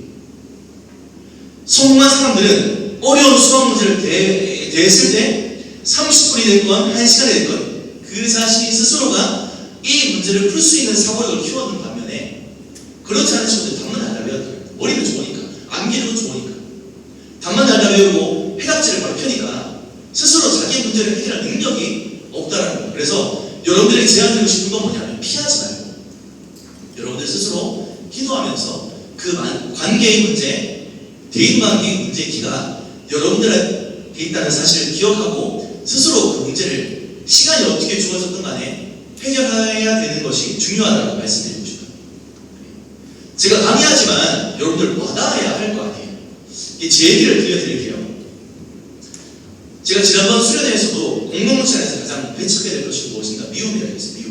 성공한 사람들은 어려운 수학 문제를 대했을 때 30분이 됐건 1시간이 됐건 그 자신이 스스로가 이 문제를 풀 수 있는 사고력을 키워놓은 반면에 그렇지 않은 친구들은 답만 잘 외웠다. 머리는 좋으니까 암기력은 좋으니까 답만 잘 외우고 해답지를 바로 펴니까 스스로 자기의 문제를 해결할 능력이 없다라는 거예요. 그래서 여러분들이 제안드리고 싶은 건 뭐냐면 피하지 말고 여러분들 스스로 기도하면서 그 관계의 문제, 대인관계의 문제의 키가 여러분들한테 있다는 사실을 기억하고 스스로 그 문제를 시간이 어떻게 주어졌든 간에 해결해야 되는 것이 중요하다고 말씀드리고 싶어요. 제가 강의하지만 여러분들 와닿아야 할 거 아니에요. 제 얘기를 들려드릴게요. 제가 지난번 수련회에서도 공동체 안에서 가장 배척해야 될 것이 무엇인가? 미움이라고 했어요.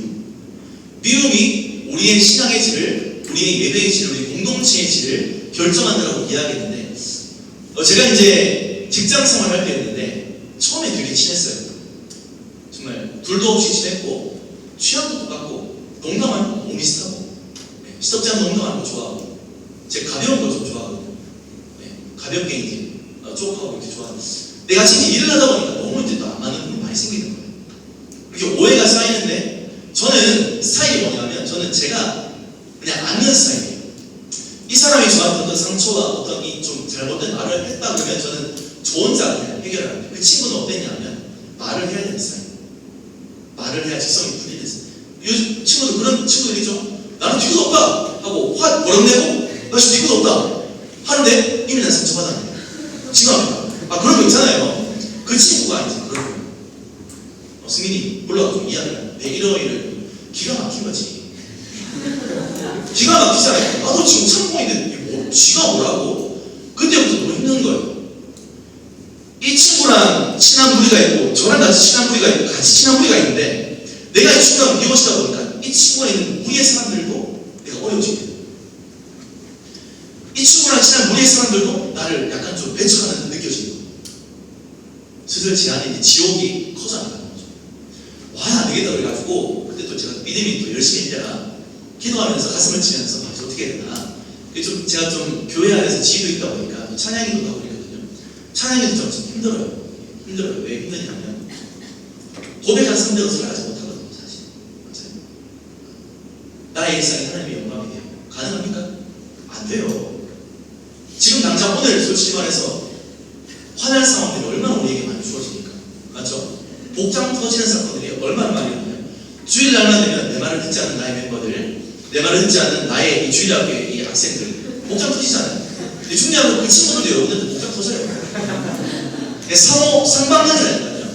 미움이 우리의 신앙의 질을, 우리의 예배의 질을, 우리 공동체의 질을 결정한다고 이야기했는데 제가 이제 직장 생활을 할 때였는데 처음에 되게 친했어요. 정말 둘도 없이 친했고 취향도 똑같고 농담하는 거 너무 비슷하고 시덥지 않은 농담하는 거 좋아하고 제가 가벼운 거 좀 좋아하거든요. 가볍게 이제 쪽하고 이렇게 좋아하는. 내가 지금 일을 하다 보니까 너무 이제 또 안 맞는 부분이 많이 생기는 거예요. 이렇게 오해가 쌓이는데 저는 스타일이 뭐냐면 저는 제가 그냥 아는 스타일이에요. 이 사람이 저한테 어떤 상처와 어떤 이 좀 잘못된 말을 했다 그러면 저는 저 혼자 그냥 해결을 합니다. 그 친구는 어땠냐면 말을 해야 되는 스타일. 말을 해야 직성이 풀리는 스타일. 요즘 친구들 그런 친구들이죠. 나는 뒤끝 없다 하고 화 버럭내고 나 지금 뒤끝 없다 하는데 이미 난 상처받았네. 지금 그런 거 있잖아요. 그 친구가 아니지 그런 거. 승민이 불러가지고 이야기를 내 이러이를 기가 막힌 거지. 기가 막히잖아요. 나도 지금 참고인데 뭐, 지가 뭐라고? 그때부터 너무 힘든 거예요. 이 친구랑 친한 무리가 있고 저랑 같이 친한 무리가 있고 같이 친한 무리가 있는데 내가 이 친구랑 미워지다 보니까 이 친구가 있는 무리의 사람들도 내가 어려워지게 돼요. 이 친구랑 친한 무리의 사람들도 나를 약간 좀 배척하는 듯 느껴지는 거예요. 슬슬 제 안에 이제 지옥이 커져나가는 거죠. 와야 안 되겠다 그래가지고 그때 또 제가 믿음이 또 열심히 했다가 기도하면서 가슴을 치면서 이제 어떻게 해야 되나. 좀 제가 좀 교회 안에서 지휘도 있다 보니까 또 찬양기도 하고 그러거든요. 찬양기도 좀 힘들어요. 힘들어요. 왜 힘드냐면 고백한 상대로 살아가지 못하거든요. 사실. 맞아요. 나의 일상이 하나님의 영광이 돼요. 가능합니까? 안 돼요. 지금 당장 오늘 솔직히 말해서 화날 상황들이 얼마나 우리에게 많이 주어집니까? 맞죠? 복장 터지는 사건들이 얼마나 많이 일어나요. 주일날만 되면 내 말을 듣지 않는 나의 멤버들, 내 말을 듣지 않는 나의 이 주일학교의 이 학생들 복장 터지잖아요. 근데 중요한 건 그 친구들도 여러분들도 복장 터져요. 상방하느라니까요.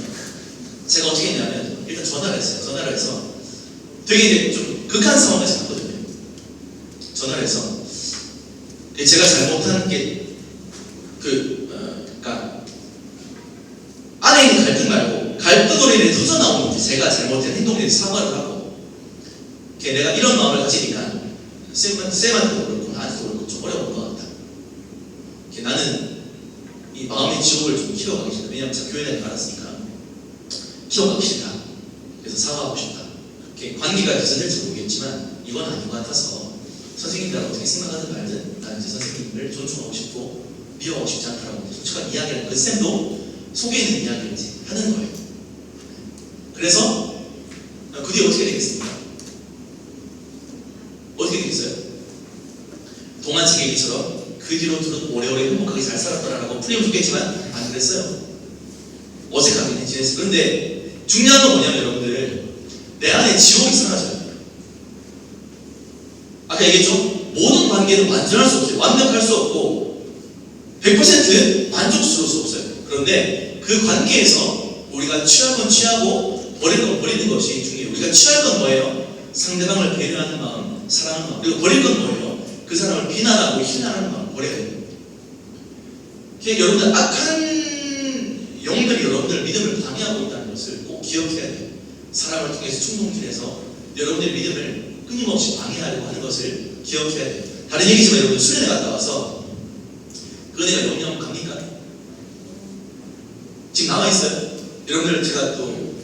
제가 어떻게 했냐면 일단 전화를 했어요. 전화를 해서 되게 이제 좀 극한 상황까지 갔거든요. 전화를 해서 제가 잘못한 게 그러니까 안에 있는 갈등 말고 갈등으로 터져 나오는 제가 잘못된 행동에 대해서 사과를 하고 내가 이런 마음을 가지니까 쌤한테도 그렇고 나한테도 그렇고 좀 어려울 것 같다. 나는 이 마음의 지옥을 좀 키워가기 싫다. 왜냐하면 제가 교회 다니고 알았으니까 키워가기 싫다. 그래서 사과하고 싶다. 관계가 개선될지 모르겠지만 이건 아닌 것 같아서 선생님들 어떻게 생각하든 말든 나는 이제 선생님을 존중하고 싶고 미워하고 싶지 않다라고 솔직한 이야기를 그 쌤도 속에 있는 이야기를 이제 하는 거예요. 그래서 그 뒤에 어떻게 되겠습니까? 어떻게 되겠어요? 동안책 얘기처럼 그 뒤로 둘은 오래오래 행복하게 잘 살았더라라고 풀리면 좋겠지만 안 그랬어요. 어색하게 지냈어요. 그런데 중요한 건 뭐냐면 여러분들 내 안에 지옥이 사라져요. 아까 얘기했죠? 모든 관계는 완전할 수 없어요. 완벽할 수 없고 100% 만족스러울 수 없어요. 그런데 그 관계에서 우리가 취할 건 취하고 버릴 건 버리는 것이 중요해요. 우리가 취할 건 뭐예요? 상대방을 배려하는 마음, 사랑하는 마음. 그리고 버릴 건 뭐예요? 그 사람을 비난하고 희난하는 마음 버려야 돼요. 여러분들 악한 영들이 여러분들 믿음을 방해하고 있다는 것을 꼭 기억해야 돼요. 사람을 통해서 충동질해서 여러분들의 믿음을 끊임없이 방해하려고 하는 것을 기억해야 돼요. 다른 얘기지만 여러분 수련회 갔다 와서 그 은혜가 영영 갑니까? 지금 남아있어요. 여러분들 제가 또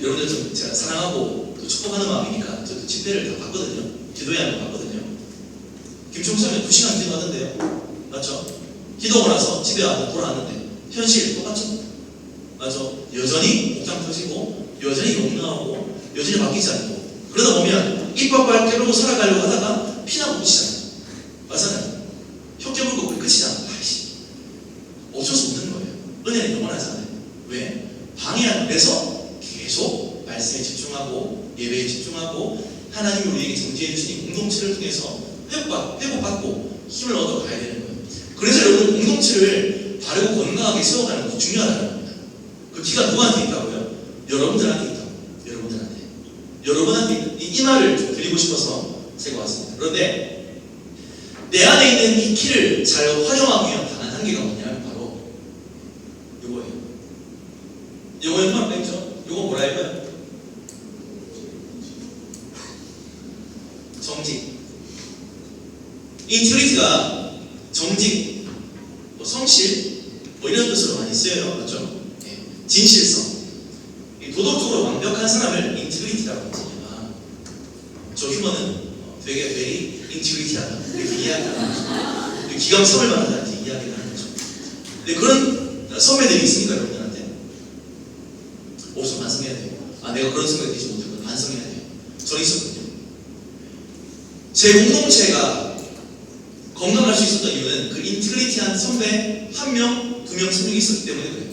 여러분들 좀 제가 사랑하고 또 축복하는 마음이니까 저도 집회를 다 봤거든요. 기도회 한번 봤거든요. 김총수는 2시간 기도하던데요. 맞죠? 기도하고 나서 집에 와서 돌아왔는데 현실 똑같죠? 맞죠? 여전히 복장 터지고 여전히 욕 나오고 여전히 바뀌지 않고 그러다 보면 입밥 깨물고 살아가려고 하다가 피나고 끝이잖아요. 맞잖아요. 혀깨 물고 끝이잖아. 아이씨. 어쩔 수 없는 거예요. 은혜는 영원하잖아요. 왜? 방해하는 그래서 계속 말씀에 집중하고 예배에 집중하고 하나님이 우리에게 정지해 주신 공동체를 통해서 회복받고 힘을 얻어 가야 되는 거예요. 그래서 여러분 공동체를 바르고 건강하게 세워가는 것이 중요하다는 겁니다. 그 기가 누구한테 있다고요? 여러분들한테 있다고. 여러분한테 이 말을 좀 드리고 싶어서 제가 왔습니다. 그런데 내 안에 있는 이 키를 잘 활용하기 위한 단 한 개가 뭐냐면 바로 요거예요. 요거 연말 뺐죠? 요거 뭐라 해요? 정직. 인티그리티가 정직, 뭐 성실, 뭐 이런 뜻으로 많이 쓰여요. 맞죠? 네. 진실성. 도덕적으로 완벽한 사람을 인티그리티라고 하거든요. 저 휴머는 되게 very 인티그리티하다. 이렇게 이야기하는 거죠. 기강성을 말한다는 이야기를 하는 거죠. 근데 그런 선배들이 있으니까 여러분들한테 없으면 반성해야 돼요. 아, 내가 그런 선배가 되지 못했구나. 반성해야 돼요. 저는 있었거든요. 제 공동체가 건강할 수 있었던 이유는 그 인티그리티한 선배 1명, 2명, 3명이 있었기 때문에 그래요.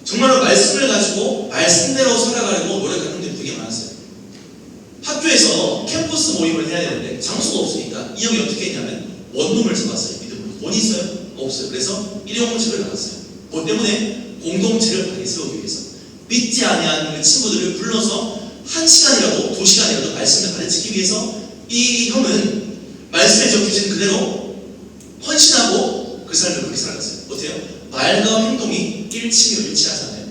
정말로 말씀을 가지고 말씀대로 살아가려고 노력하는 분들이 되게 많았어요. 학교에서 캠퍼스 모임을 해야 되는데 장소가 없으니까 이 형이 어떻게 했냐면 원룸을 잡았어요. 믿음으로. 돈 있어요? 없어요. 그래서 일용을 집을 나갔어요. 그 때문에 공동체를 바르게 세우기 위해서 믿지 아니하는 그 친구들을 불러서 1시간이라도 2시간이라도 말씀을 가르치기 위해서 이 형은 말씀에 적혀진 그대로 헌신하고 그 삶을 그렇게 살아갔어요. 어때요? 말과 행동이 일치하지 않아요.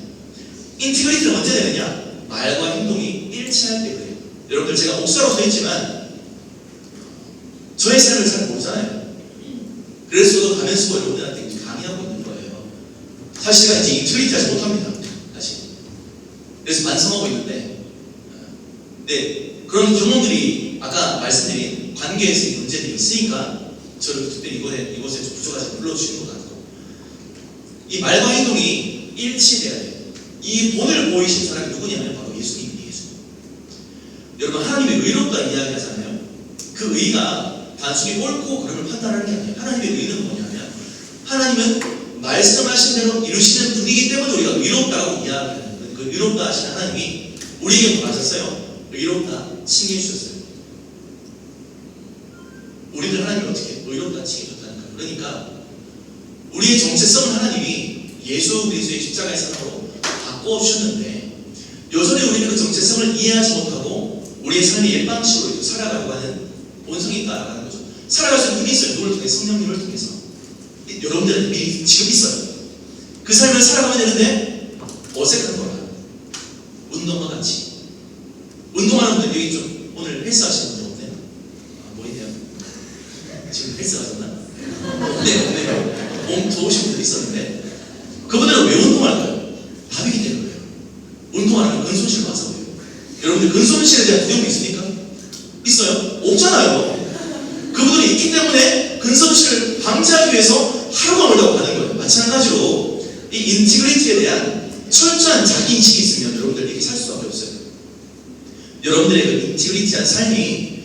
인티그리티는 언제 되느냐? 말과 행동이 일치할 때 그래요. 여러분들 제가 목사로 서 있지만 저의 삶을 잘 모르잖아요. 그래서 저도 가면서 여러분들한테 강의하고 있는 거예요. 사실 제가 이제 인티그리티 하지 못합니다. 사실. 그래서 반성하고 있는데 네, 그런 경험들이 아까 말씀드린 관계에서의 문제들이 있으니까 저를 특별히 이곳에 좀 부족하지 불러주시는 것 같고 이 말과 행동이 일치돼야 돼요. 이 본을 보이신 사람이 누구냐면 바로 예수님이에요. 예수님. 여러분 하나님의 의롭다 이야기하잖아요. 그 의가 단순히 옳고 그름을 판단하는 게 아니에요. 하나님의 의는 뭐냐면 하나님은 말씀하신 대로 이루시는 분이기 때문에 우리가 의롭다고 이야기하는 거예요. 그 의롭다 하신 하나님이 우리에게 뭐 하셨어요? 의롭다 칭해 주셨어요. 우리들 하나님이 어떻게 의롭다 칭해 줬다니까. 그러니까 우리의 정체성은 하나님이 예수 그리스도의 십자가의 사랑으로 바꿔주셨는데 여전히 우리는 그 정체성을 이해하지 못하고 우리의 삶의 옛 방식으로 살아가려고 하는 본성이 있다라는 거죠. 살아갈 수 있는 힘이 있어요. 누구를 통해? 성령님을 통해서. 여러분들은 미리 지금 있어요. 그 삶을 살아가면 되는데 어색한 거라. 운동과 같이. 운동하는 분들 여기 좀 오늘 헬스 하시는 분들 없나요? 아, 뭐 있네요? 지금 헬스 하셨나? 없네요. 몸 좋으신 분들 있었는데 그분들은 왜 운동할까요? 답이기 때문에 그래요. 운동하는 근손실 와서 그래요. 여러분들 근손실에 대한 두려움이 있습니까? 있어요? 없잖아요. 그분들이 있기 때문에 근손실을 방지하기 위해서 하루가 멀다고 가는 거예요. 마찬가지로 이 인티그리티에 대한 철저한 자기인식이 있으면 여러분들 이렇게 살 수밖에 없어요. 여러분들의 그 인티그리티한 삶이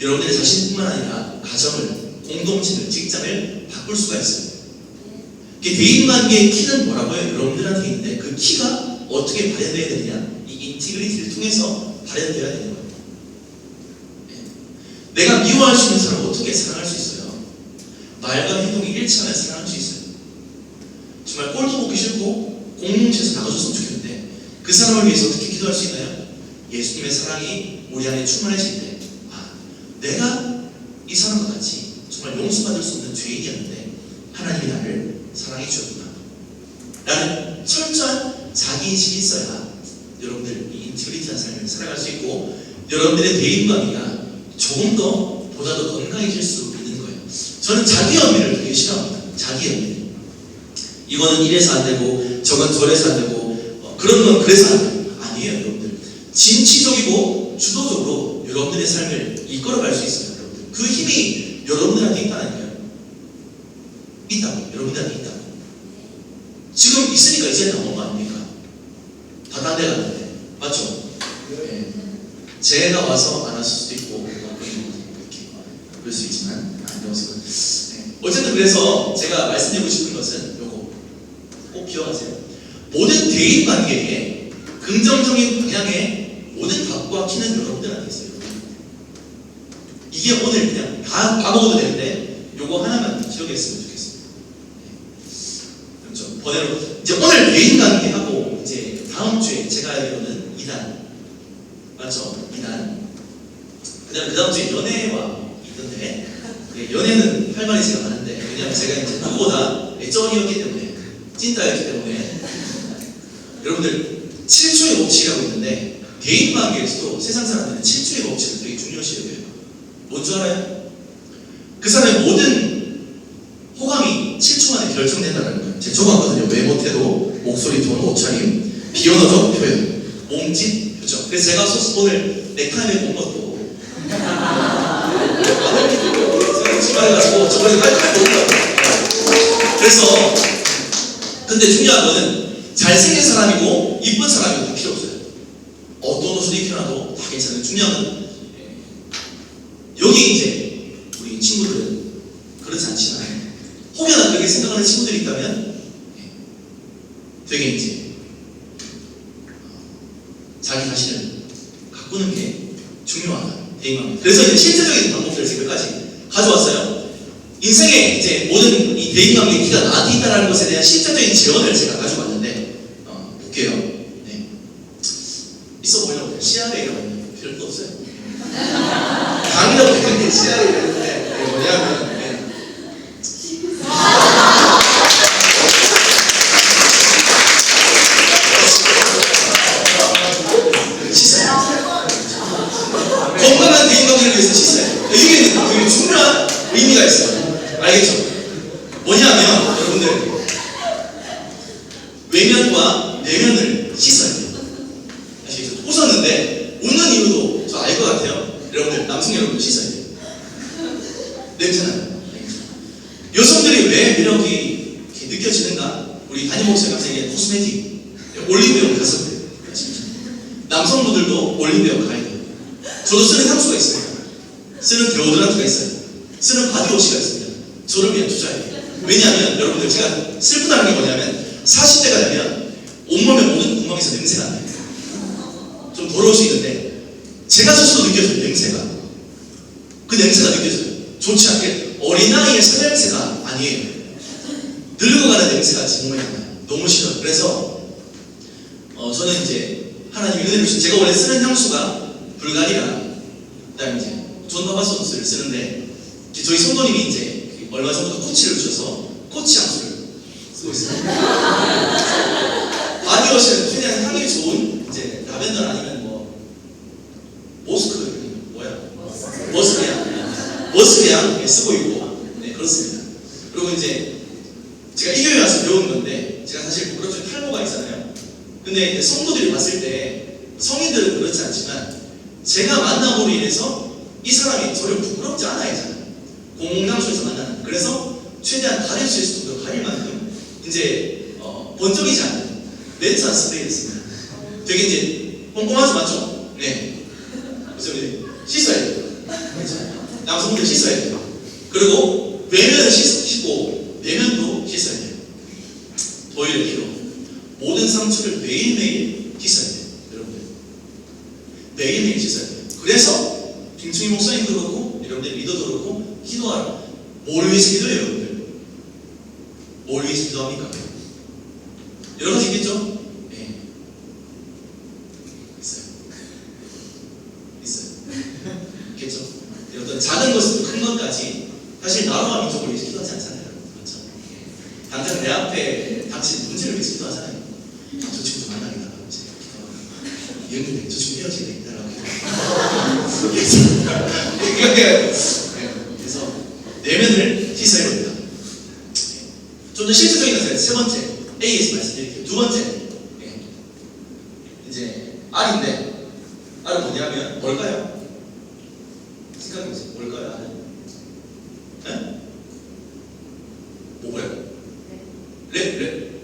여러분들의 자신뿐만 아니라 가정을, 공동체를, 직장을 바꿀 수가 있어요. 대인관계의 키는 뭐라고요? 여러분들한테 있는데 그 키가 어떻게 발현되어야 되느냐? 이 인티그리티를 통해서 발현되어야 되는 거예요. 내가 미워할 수 있는 사람을 어떻게 사랑할 수 있어요? 말과 행동이 일치하면 사랑할 수 있어요. 정말 꼴도 보기 싫고 공동체에서 나가줬으면 좋겠는데 그 사람을 위해서 어떻게 기도할 수 있나요? 예수님의 사랑이 우리 안에 충만해질 때 내가 이 사람과 같이 정말 용서받을 수 없는 죄인이었는데 하나님이 나를 사랑해 주셨구나 라는 철저한 자기인식이 있어야 여러분들 이 인티그리티한 삶을 살아갈 수 있고 여러분들의 대인관계가 조금 더 보다 더 건강해질 수 있는 거예요. 저는 자기연민을 되게 싫어합니다. 자기연민. 이거는 이래서 안 되고 저건 저래서 안 되고 그런 건 그래서 안 돼요. 아니에요. 여러분들 진취적이고 주도적으로 여러분들의 삶을 이끌어갈 수 있어요. 여러분들 그 힘이 여러분들한테 있다니까요. 있다고. 여러분들한테 있다고. 지금 있으니까 이제 나온 거 아닙니까? 다 딴 데 갔는데 맞죠? 네. 제가 와서 안 왔을 수도 있고 이렇게 그럴 수 있지만 안 되어서 네. 어쨌든 그래서 제가 말씀드리고 싶은 것은 요거 꼭 기억하세요. 모든 대인관계에 긍정적인 방향의 모든 답과 키는 여러분들한테 있어요. 이게 오늘 그냥 다 먹어도 되는데 요거 하나만 기억했으면 좋겠습니다. 네. 그렇죠. 번외로 이제 오늘 대인관계하고 이제 다음 주에 제가 알기로는 2단 맞죠? 2단 그 다음 주에 연애와 있던데 연애는 할 말이 제가 많은데 왜냐하면 제가 이제 누구보다 애정이었기 때문에 찐따였기 때문에 여러분들 7초의 법칙이라고 있는데 대인관계에서도 세상 사람들은 7초의 법칙을 되게 중요시 여겨요. 뭔 줄 알아요? 그 사람의 모든 호감이 7초 만에 결정된다는 거예요. 제가 적었거든요. 외모, 태도, 목소리, 톤, 옷차림, 비언어적 표현, 몸짓, 그렇죠. 그래서 제가 오늘 넥타이 메고 온 것도 제가 심하게 가지고 저번에 깔깔 놓은 것 같아요. 그래서 근데 중요한 거는 잘생긴 사람이고 이쁜 사람이고 다 필요 없어요. 어떤 옷을 입혀놔도 다 괜찮아요. 중요한 건 여기 이제 우리 친구들은 그렇지 않지만 혹여나 그렇게 생각하는 친구들이 있다면 되게 이제 자기 자신을 가꾸는 게 중요하다. 대인관계. 그래서 이제 실제적인 방법들을 제가 몇 가지 가져왔어요. 인생에 이제 모든 이 대인관계 키가 나한테 있다는 것에 대한 실제적인 재원을 제가 가지고 왔는데 볼게요. 네. 있어 보이려고 해요. CRA 이라고 하면 필요도 없어요. 강의라고 했는데 CRA 이랬는데 뭐냐면 건강한 대인관계를 위해서 씻어요. 이게 되게 중요한 의미가 있어요. 알겠죠? 뭐냐면 여러분들 외면과 내면을 씻어야 돼요. 아시겠죠? 웃었는데 웃는 이유도 저 알 것 같아요. 여러분들 남성 여러분들 씻어야 돼요. 냄새나요. 여성들이 왜 매력이 이렇게 느껴지는가? 우리 담임 목사님 선생님의 코스메틱 올리브영 갔을 때 아시겠죠? 남성분들도 올리브영 가야 돼요. 저도 쓰는 향수가 있어요. 쓰는 데오드란트가 있어요. 쓰는 바디워시가 있습니다. 저를 위한 투자예요. 왜냐하면 여러분들 제가 슬프다는 게 뭐냐면 40대가 되면 온몸의 모든 구멍에서 냄새가 나요. 좀 더러울 수 있는데 제가 스스로 느껴져요. 냄새가. 그 냄새가 느껴져요. 좋지 않게 어린아이의 살냄새가 아니에요. 늙어가는 냄새가 정말 나요. 너무 싫어요. 그래서 저는 이제 하나님 은혜를 주신 제가 원래 쓰는 향수가 불가리랑 그다음에 이제 존 바바소스를 쓰는데 저희 성도님이 이제 얼마 전부터 코치를 주셔서 코치 향수를 쓰고 있어요. 바디워시는 최대한 향이 좋은 이제 라벤더 아니면 뭐 모스크 뭐야? 머스크향 쓰고 있고 네 그렇습니다. 그리고 이제 제가 이 교회 와서 배운 건데 제가 사실 그렇죠 탈모가 있잖아요. 근데 이제 성도들이 봤을 때 성인들은 그렇지 않지만 제가 만남으로 인해서 이 사람이 저를 부끄럽지 않아야 하잖아요. 공공장소에서 만나는. 그래서 최대한 가릴 수 있을 정도로 가릴 만큼 이제 번쩍이지 않는 렌즈한 스프레이였습니다. 되게 이제 꼼꼼하죠, 맞죠? 네. 그래서 씻어야 돼요. 남성분들 씻어야 돼요. 그리고 외면을 씻고 내면도 씻어야 돼요. 더위를 필요. 모든 상처를 매일매일 씻어야 돼요. 여러분들. 매일매일 씻어야 돼요. 그래서 김충희 목사님도 그렇고 여러분들 리더도 그렇고 기도하라. 뭘 위해서 기도해요, 여러분들? 뭘 위해서 기도합니까? 여러 가지 있겠죠? 네. 있어요. 있겠죠? 어떤 작은 것부터 큰 것까지 사실 나라와 민족을 위해서 기도하지 않잖아요. 그렇죠? 당장 내 앞에 닥친 문제를 위해서 기도하잖아요. 저 친구 만나게 달라고 이제 기도하고 이 형님 저 친구 헤어지게 해달라고 그래서 내면을 씻어야 됩니다. 좀 더 실질적인 것은 세 번째 A에서 말씀드릴게요. 두 번째 이제 R인데 R은 뭐냐면 뭘까요? 생각해보세요. 뭘까요? R은? 네? 뭐예요? 랩?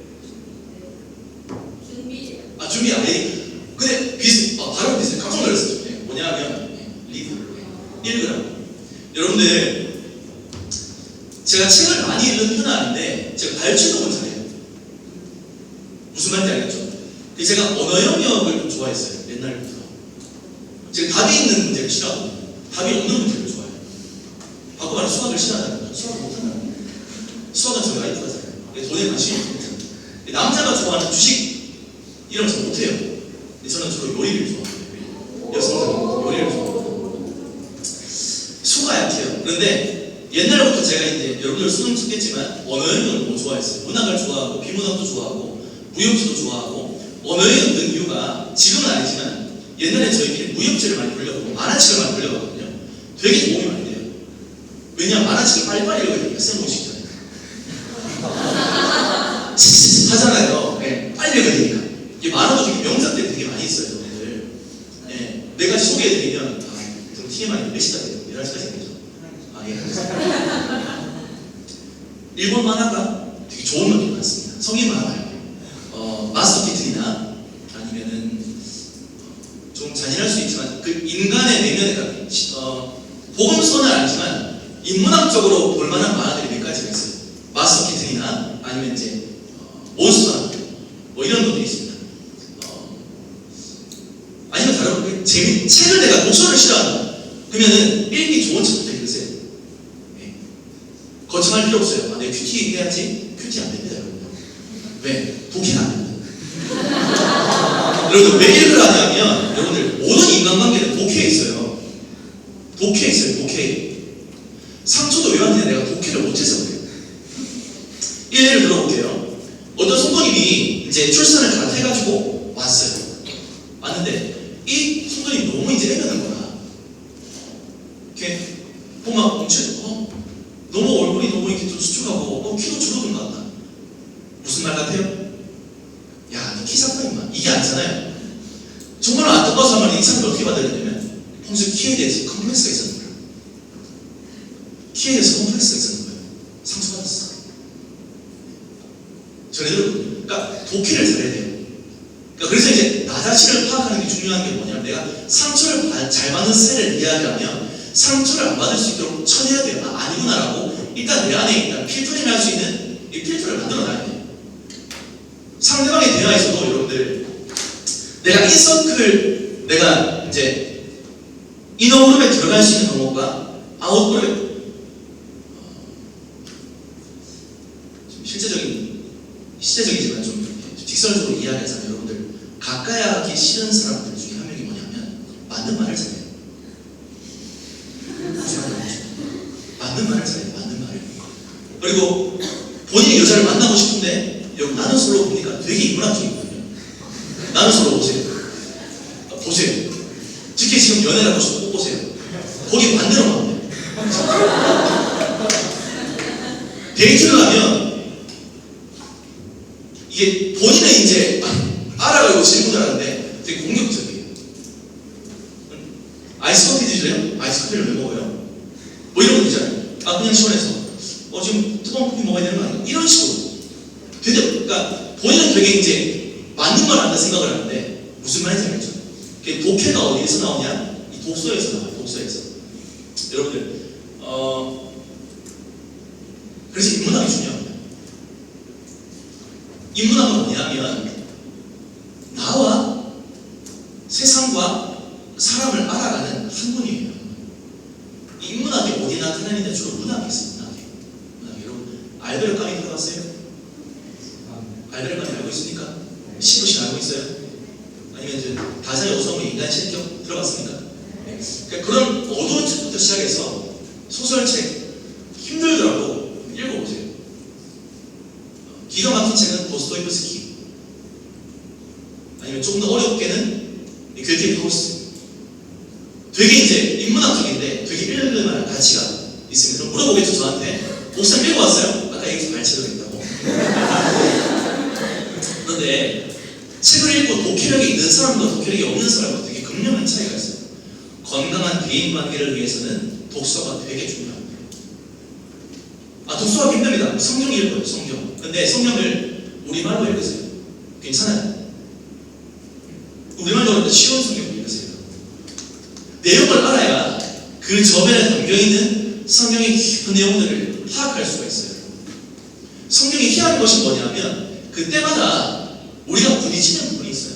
준비. 아 준비야. 근데 발음 비슷해요. 깜짝 놀랐어요. 네. 뭐냐면 리드 1g. 여러분들 제가 책을 많이 읽는 편은 아닌데 제가 발주독은 잘해요. 무슨 말인지 알겠죠? 제가 언어 영역을 좀 좋아했어요. 옛날부터. 제가 답이 있는 문제를 싫어하거든요. 답이 없는 문제를 좋아해요. 바꿔 말해 수학을 싫어한다는 거죠. 수학을 못한다는 거예요. 수학은 저희 와이프가잖아요. 돈에 관심이 없거든요. 남자가 좋아하는 주식 이런 거 잘 못해요. 저는 주로 요리를 좋아해요. 여성들은 요리를 좋아해요. 수가 약해요. 그런데 옛날부터 제가 이제 여러분들 수능 쳤겠지만 언어 영역을 너무 좋아했어요. 문학을 좋아하고 비문학도 좋아하고 무협지도 좋아하고 언어 영역 는 이유가 지금은 아니지만 옛날에 저희끼리 무협지를 많이 돌려보고 만화책을 많이 돌려봤거든요. 되게 도움이 많이 돼요. 왜냐하면 만화책을 빨리빨리 읽어야 되니까 생각보시잖아요. 하잖아요. 네, 빨리 읽어야 되니까. 이게 만화도 되게 명작들이 되게 많이 있어요. 여러분들. 네, 네 가지 소개해드리면 좀 TMI 몇 시까지 돼요? 11시까지 되죠? 아, 예. 일본 만화가 되게 좋은 것들이 많습니다. 성인 많아요. 마스터 키튼이나 아니면은 좀 잔인할 수 있지만 그 인간의 내면에 복음서는 아니지만 인문학적으로 볼만한 만화들이 몇 가지가 있어요. 마스터 키튼이나 아니면 이제 몬스터 뭐 이런 것들이 있습니다. 아니면 다른 책을 내가 독서를 싫어한다. 그러면은 읽기 좋은 책부터 읽으세요. 네. 거창할 필요 없어요. 아, 내가 큐티 해야지. 큐티 안 됩니다, 여러분. 왜? 독해가 안 됩니다. 여러분들 왜 읽으라냐면 여러분들 모든 인간관계는 독해에 있어요. 독해에 있어요. 독해. 상처도 왜 왔느냐? 내가 독해를 못해서 그래요. 예를 들어볼게요. 어떤 성도님이 이제 출산을 다 해가지고 왔어요. 왔는데 이 성도님이 너무 이제 애매한 거야. 이렇게 보면 너무 얼굴이 너무 이렇게 좀 수축하고 키도 줄어든 것 같다. 무슨 말 같아요? 야, 너 키 작다 임마. 이게 아니잖아요. 정말 안타까워서 하면 이 사람을 어떻게 받아야 되냐면 평소에 키에 대해서 컴플렉스가 있었는 거예요. 키에 대해서 컴플렉스가 있었는 거예요. 상처받았어. 전해들었거든요. 그러니까 독해를 잘해야 돼요. 그러니까 그래서 이제 나 자신을 파악하는 게 중요한 게 뭐냐면 내가 상처를 잘 받는 스타일을 이야기하면 상처를 안 받을 수 있도록 쳐내야 돼요. 아니구나라고 일단 내 안에 일단 필터링을 할 수 있는 이 필터를 만들어놔야 돼요. 상대방의 대화에서도 여러분들 내가 인서클 내가 이제 이너그룹에 들어갈 수 있는 방법과 아웃그룹에 좀 시대적이지만 좀 직설적으로 이야기하자면 여러분들 가까이 하기 싫은 사람들 중에 한 명이 뭐냐면 맞는 말을 잘해요. 맞는 말을 잘해요. 맞는 말을. 그리고 본인이 여자를 만나고 싶은데 여기 나는 솔로 보니까 되게 인문학적이거든요. 나는 솔로 보세요. 보세요. 특히 지금 연애를 하고 싶고 보세요. 거기 반대로 가면 돼요. 데이트를 하면 이게 본인은 이제 알아가고 질문을 하는데 되게 공격적이에요. 아이스커피 드실래요? 아이스커피를 왜 먹어요? 뭐 이런 거 있잖아요. 그냥 시원해서 지금 뜨거운 커피 먹어야 되는 거 아니야? 이런 식으로 되게 그러니까 본인은 되게 이제 맞는 말 한다 생각을 하는데 무슨 말인지 알겠죠? 독해가 어디에서 나오냐? 이 독서에서 나와요. 독서에서. 여러분들 그래서 인문학이 중요합니다. 인문학은 뭐냐면 나와 세상과 사람을 알아가는 학문이에요. 인문학이 어디 나타나는데 주로 문학이 있어요. 문학이. 여러분 알베르 까미 들어봤어요? 알베르 까미 알고 있습니까? 시부시 알고 있어요? 아니면 이제 다자의 오성의 인간 실격 들어봤습니까? 네. 그러니까 그런 어두운 책부터 시작해서 소설책 힘들더라도 읽어보세요. 기가 막힌 책은 도스토옙스키 아니면 조금 더 어렵게는 괴테르 하우스. 되게 이제 인문학적인데 되게 읽을 만한 가치가 있습니다. 그럼 물어보겠죠 저한테. 목사님 읽어봤어요? 아까 얘기해서 발췌도 있다고. 그런데 책을 읽고 독해력이 있는 사람과 독해력이 없는 사람과 되게 극명한 차이가 있어요. 건강한 대인관계를 위해서는 독서가 되게 중요합니다. 독서가 힘듭니다. 성경 읽어요. 성경. 근데 성경을 우리말로 읽으세요. 괜찮아요. 우리말로 쉬운 성경 읽으세요. 내용을 알아야 그 저변에 담겨있는 성경의 깊은 내용들을 파악할 수가 있어요. 성경이 희한한 것이 뭐냐면 그때마다 우리가 부딪히는 부분이 있어요.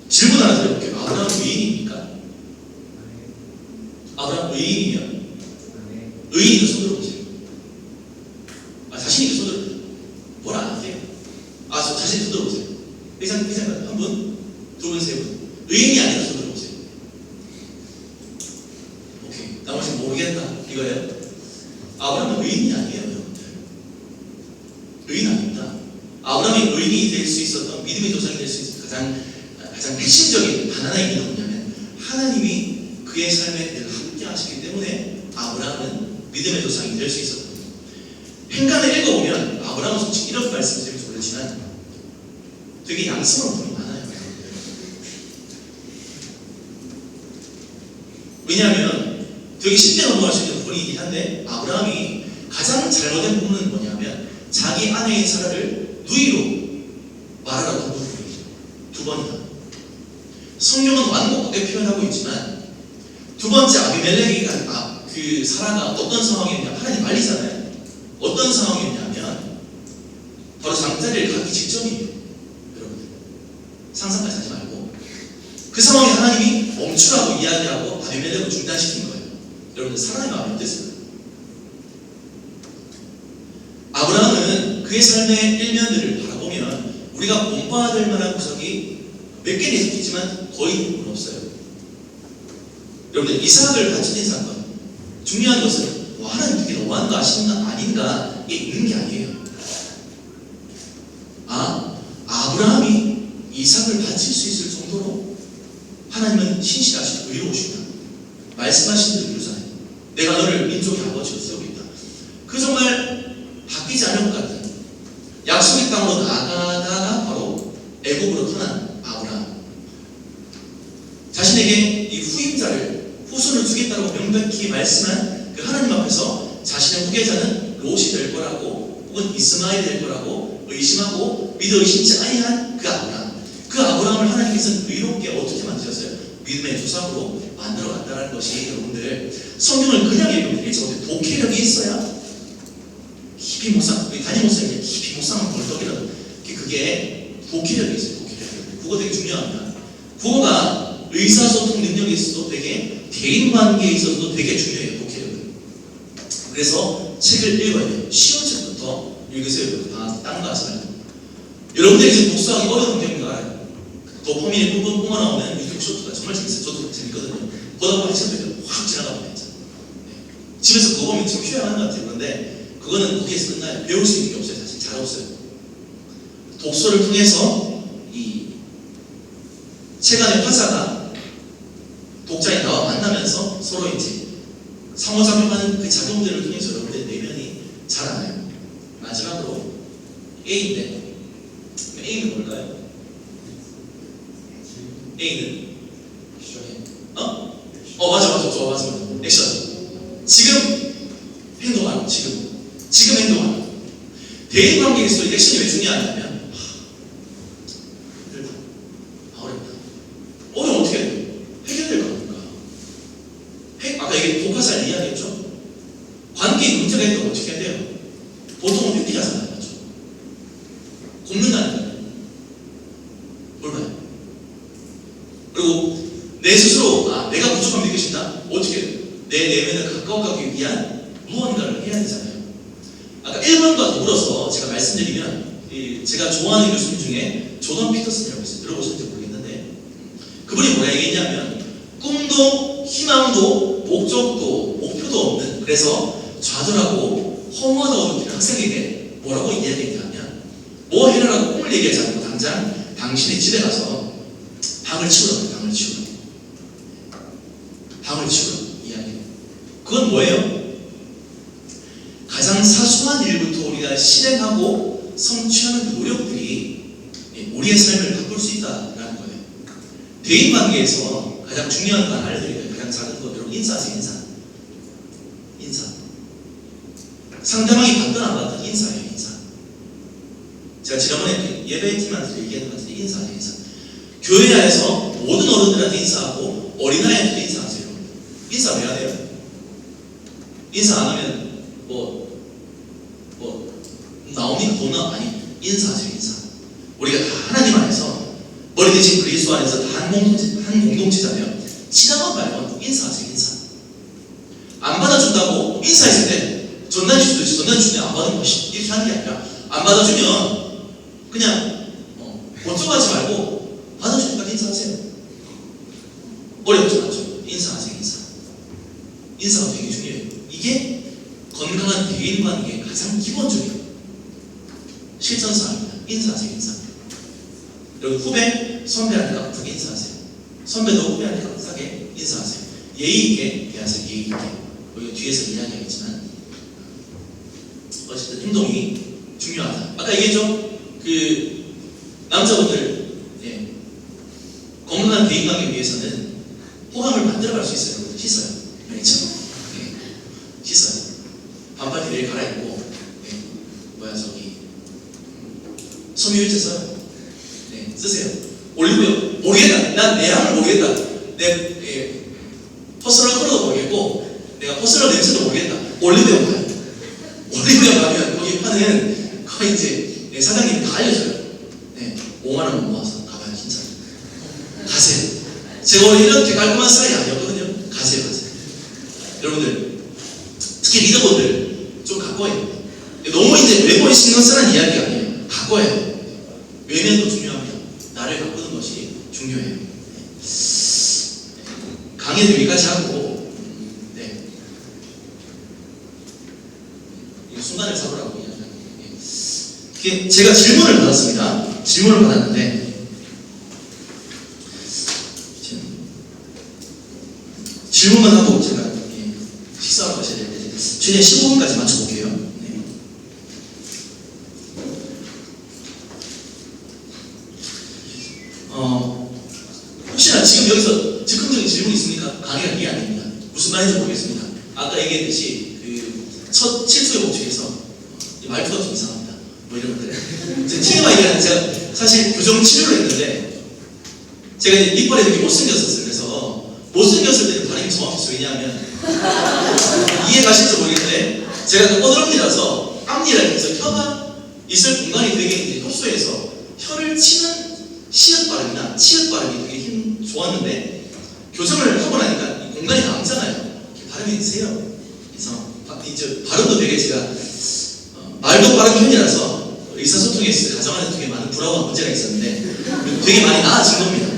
질문 하나 드려볼게요. 아브라함 의인입니까? 아브라함 의인이면 의인도 손 들어보세요. 자신 있게 손 들어보세요. 뭘 안 하세요? 저 자신 있게 손 들어보세요. 의상 한 분, 두 분, 세 분. 의인이 아니라 손 들어보세요. 오케이. 나머지는 모르겠다. 이거예요. 아브라함은 의인이 아니에요, 여러분들. 의인 아닙니다. 아브라함이 의인이 될 수 있었던 믿음의 조상이 될 수 있었던 가장 핵심적인 하나의 이유는 뭐냐면 하나님이 그의 삶에 늘 함께 하시기 때문에 아브라함은 믿음의 조상이 될 수 있었던 거예요. 행간을 읽어보면 아브라함은 솔직히 이런 말씀드리면서 그렇지만 되게 양스러운 분이 많아요. 왜냐하면 되게 쉽게 넘어갈 수 있는 부분이긴 한데 아브라함이 가장 잘못된 부분은 뭐냐면 자기 아내인 사라를 누이로 말하라고 한 부분이죠. 두 번이나. 성경은 완곡하게 표현하고 있지만 두 번째 아비멜렉이가 그 사라가 어떤 상황이었냐, 하나님 말리잖아요. 어떤 상황이었냐면 바로 잠자리를 가기 직전이에요. 여러분 상상까지 하지 말고 그 상황에 하나님이 멈추라고 이야기하고 아비멜렉을 중단시킨 거예요. 여러분들 사람의 마음이 어땠을까요? 아브라함은 그의 삶의 일면들을 바라보면 우리가 본받을 만한 구석이 몇 개는 있겠지만 거의 없어요. 여러분들 이삭을 바쳐진 사건, 중요한 것은 하나님 그게 너무한 거 아닌가 이게 있는 게 아니에요. 아브라함이 이삭을 바칠 수 있을 정도로 하나님은 신실하시고 의로우시다. 말씀하신 대로 이루잖아요. 내가 너를 민족의 아버지로 세우겠다. 그 정말 바뀌지 않을 것 같은 약속의 땅으로 나아가다가 바로 애국으로 떠난 아브라함. 자신에게 이 후손을 주겠다고 명백히 말씀한 그 하나님 앞에서 자신의 후계자는 롯이 될 거라고 혹은 이스마엘이 될 거라고 의심하고 믿어 의심치 아니한 그 아브라함. 그 아브라함을 하나님께서는 의롭게 어떻게 만드셨어요? 믿음의 조상으로 만들어 갔다는 것이 여러분들 성경을 그냥 읽지 못해 독해력이 있어야 깊이 묵상, 우리 담임 목사님이 깊이 묵상하면 벌떡이라도 그게 독해력이 있어요. 독해력. 국어 되게 중요합니다. 국어가 의사소통 능력에 있어서도 되게 대인관계에 있어서도 되게 중요해요. 독해력은. 그래서 책을 읽어야 돼요. 쉬운 책부터 읽으세요. 딴 거 하지 말고. 여러분들이 지금 독서하기 어려운 경우인 거 알아요? 도파민이 뿜뿜 나오는 유튜브 쇼트가 정말 재밌어요. 저도 재밌거든요. 보다 보면 시간이 확 지나가면 되죠. 집에서 그거 보면 좀 휴양하는 것 같아요. 그런데 그거는 거기에서 끝나요. 배울 수 있는 게 없어요. 사실 잘 없어요. 독서를 통해서 이 책 안의 화자가 독자인 나와 만나면서 서로 이제 상호작용하는 그 작용들을 통해서 여러분들의 내면이 자라나요. 마지막으로 A인데 A는 뭘까요? A는 맞아. 액션. 지금 행동하는 지금 행동하는 대인관계에서 액션이 왜 중요하냐면 어려워. 어떻게 해야 돼요? 해결될 겁니까? 아까 이게 독화살 이야기했죠? 관계에 문제가 있다고 어떻게 해야 돼요? 보통은 회피하잖아요. 맞죠? 돕는다는 거예요. 얼마요? 그리고 내 스스로 내가 부족함을 느끼신다? 어떻게 해요? 내 내면을 가까워가기 위한 무언가를 해야 되잖아요. 아까 1번과 더불어서 제가 말씀드리면 제가 좋아하는 교수님 중에 조던 피터슨이라고 있어요. 들어보셨는지 모르겠는데 그분이 뭐라 얘기했냐면 꿈도 희망도 목적도 목표도 없는 그래서 좌절하고 허무하다고 느끼는 학생에게 뭐라고 이야기했냐면 뭐 해라라고 꿈을 얘기하지 않고 당장 당신의 집에 가서 방을 치우라고 이야기해요. 그건 뭐예요? 가장 사소한 일부터 우리가 실행하고 성취하는 노력들이 우리의 삶을 바꿀 수 있다라는 거예요. 대인관계에서 가장 중요한 거 알려드릴게요. 가장 작은 거 여러분 인사하세요. 인사. 상대방이 받든 안 받든 인사예요. 인사. 제가 지난번에 예배팀한테 얘기했던 것 같은데 인사하세요. 인사. 교회 안에서 모든 어른들한테 인사하고 어린아이한테 인사하세요. 인사 왜 안 해요? 인사 안 하면 나옵니까? 돈 아니 인사하세요. 인사. 우리가 다 하나님 안에서 머리 대신 그리스도 안에서 다 한 공동체잖아요. 지나간 말고 인사하세요. 인사. 안 받아준다고 인사했을 때 전단지 수도 있어. 전단지 주면 안 받으면 이렇게 하는 게 아니라 안 받아주면 그냥 걱정하지 말고 받아주니까 인사하세요. 어렵지 않죠? 인사하세요. 인사가 되게 중요해요. 이게 건강한 대인관계의 가장 기본적인 실전사항입니다. 인사하세요. 여러분 후배, 선배한테 깍두기 인사하세요. 선배도 후배한테 깍두기 인사하세요. 예의 있게 대하세요. 예의 있게. 우리가 뒤에서 이야기하겠지만 어쨌든 행동이 중요하다. 아까 얘기했죠? 그 남자분들 건강한 대인관계 위해서는 호감을 만들어갈 수 있어요. 씻어요. 알겠죠? 씻어요. 반팔티 내일 갈아입고 섬유유체 써요. 네, 쓰세요. 올리브영 모르겠다. 난 내 향을 모르겠다. 내 퍼스널 컬러도 모르겠고 내가 퍼스널 냄새도 모르겠다. 올리브영 가요. 올리브영 가면 거기 파는 거의 이제 사장님이 다 알려줘요. 네, 5만 원 모아서 가봐요. 진짜 가세요. 제가 원래 이렇게 깔끔한 스타일이 아니었거든요. 가세요. 여러분들 특히 리더분들 좀 갖고 와야 됩니다. 너무 이제 외모에 신경 쓰라는 이야기가 아니에요. 갖고 와야 돼요. 외면도 중요합니다. 나를 가꾸는 것이 중요해요. 강의도 여기까지 하고, 네. 이거 순간을 잡으라고 이야기합니다. 제가 질문을 받았습니다. 질문을 받았는데, 질문만 하고 제가 식사하러 가셔야 되는데, 최대한 15분까지 맞춰볼게요. 네. 혹시나 지금 여기서 즉흥적인 질문이 있습니까? 강의가 그게 아닙니다. 무슨 말인지 모르겠습니다. 아까 얘기했듯이 첫 칠수의 법칙에서 말투가 좀 이상합니다. 뭐 이런 것들. 제 TMI 얘기하는 제가 사실 교정 치료를 했는데 제가 이제 이빨에 되게 못생겼었어요. 그래서 못생겼을 때는 발음이 정확했어요. 왜냐하면 이해가실지 모르겠는데 제가 꼬드럼니라서 앞니라고 해서 혀가 있을 공간이 되게 이제 흡수해서 혀를 치는 시읒 발음이나 치읒 발음이 되게 힘 좋았는데 교정을 하고 나니까 이 공간이 남잖아요. 발음이 세요. 그래서 이제 발음도 되게 제가 말도 빠른 편이라서 의사소통에 있어서 가정안에서 되게 많은 불화와 문제가 있었는데 되게 많이 나아진 겁니다.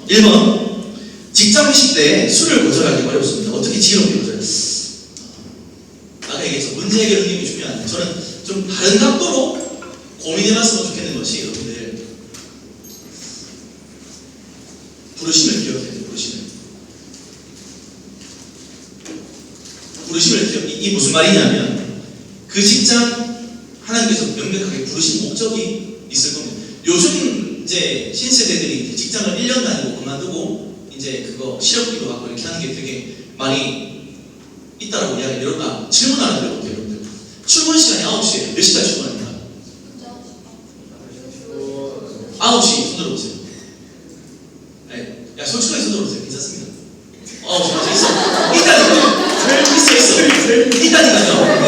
1번 직장 회식 때 술을 거절하기 어렵습니다. 어떻게 지혜롭게 거절? 아까 얘기했죠. 문제 해결 능력이 중요한데 저는 좀 다른 각도로 고민해봤으면 좋겠는 것이 여러분들 부르심을 기억해야 돼요. 부르심을 기억. 이 무슨 말이냐면 그 직장 하나님께서 명백하게 부르신 목적이 있을 겁니다. 요즘 이제 신세대들이 직장을 1년 다니고 그만두고 이제 그거 실업기도 받고 이렇게 하는 게 되게 많이 있다라고 이야기 들었다. 질문 하나 드려볼게요, 여러분들. 출근 시간이 9시에요. 몇 시까지 출근합니까? 9시 손 들어보세요. 야, 솔직하게 손 들어보세요. 괜찮습니다. 9시 있어. 있다니까요. 있다니까요. 네.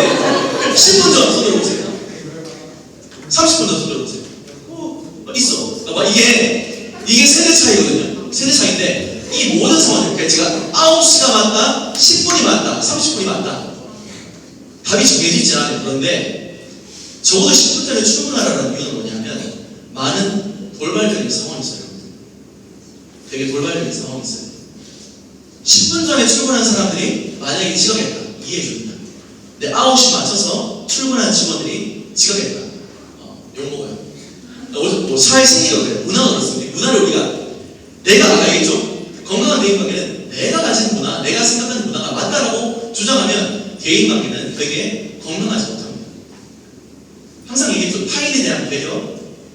10분 전 손 들어보세요. 30분 전 손 들어보세요. 있어. 이게 세대 차이거든요. 세대 차이인데 이 모든 상황을 그러니까 제가 9시가 맞다, 10분이 맞다, 30분이 맞다. 답이 정해져 있지 않아요. 그런데 적어도 10분 전에 출근하라는 이유는 뭐냐면 많은 돌발적인 상황이 있어요. 되게 돌발적인 상황이 있어요. 10분 전에 출근한 사람들이 만약에 지각했다. 이해해줍니다. 근데 9시 맞춰서 출근한 직원들이 지각했다. 욕먹어요. 뭐 사회생리가 그래요. 문화가 그렇습니다. 문화를 우리가 내가 알겠죠? 건강한 대인관계는 내가 가진 문화, 내가 생각하는 문화가 맞다라고 주장하면 대인관계는 되게 건강하지 못합니다. 항상 얘기했죠. 타인에 대한 배려,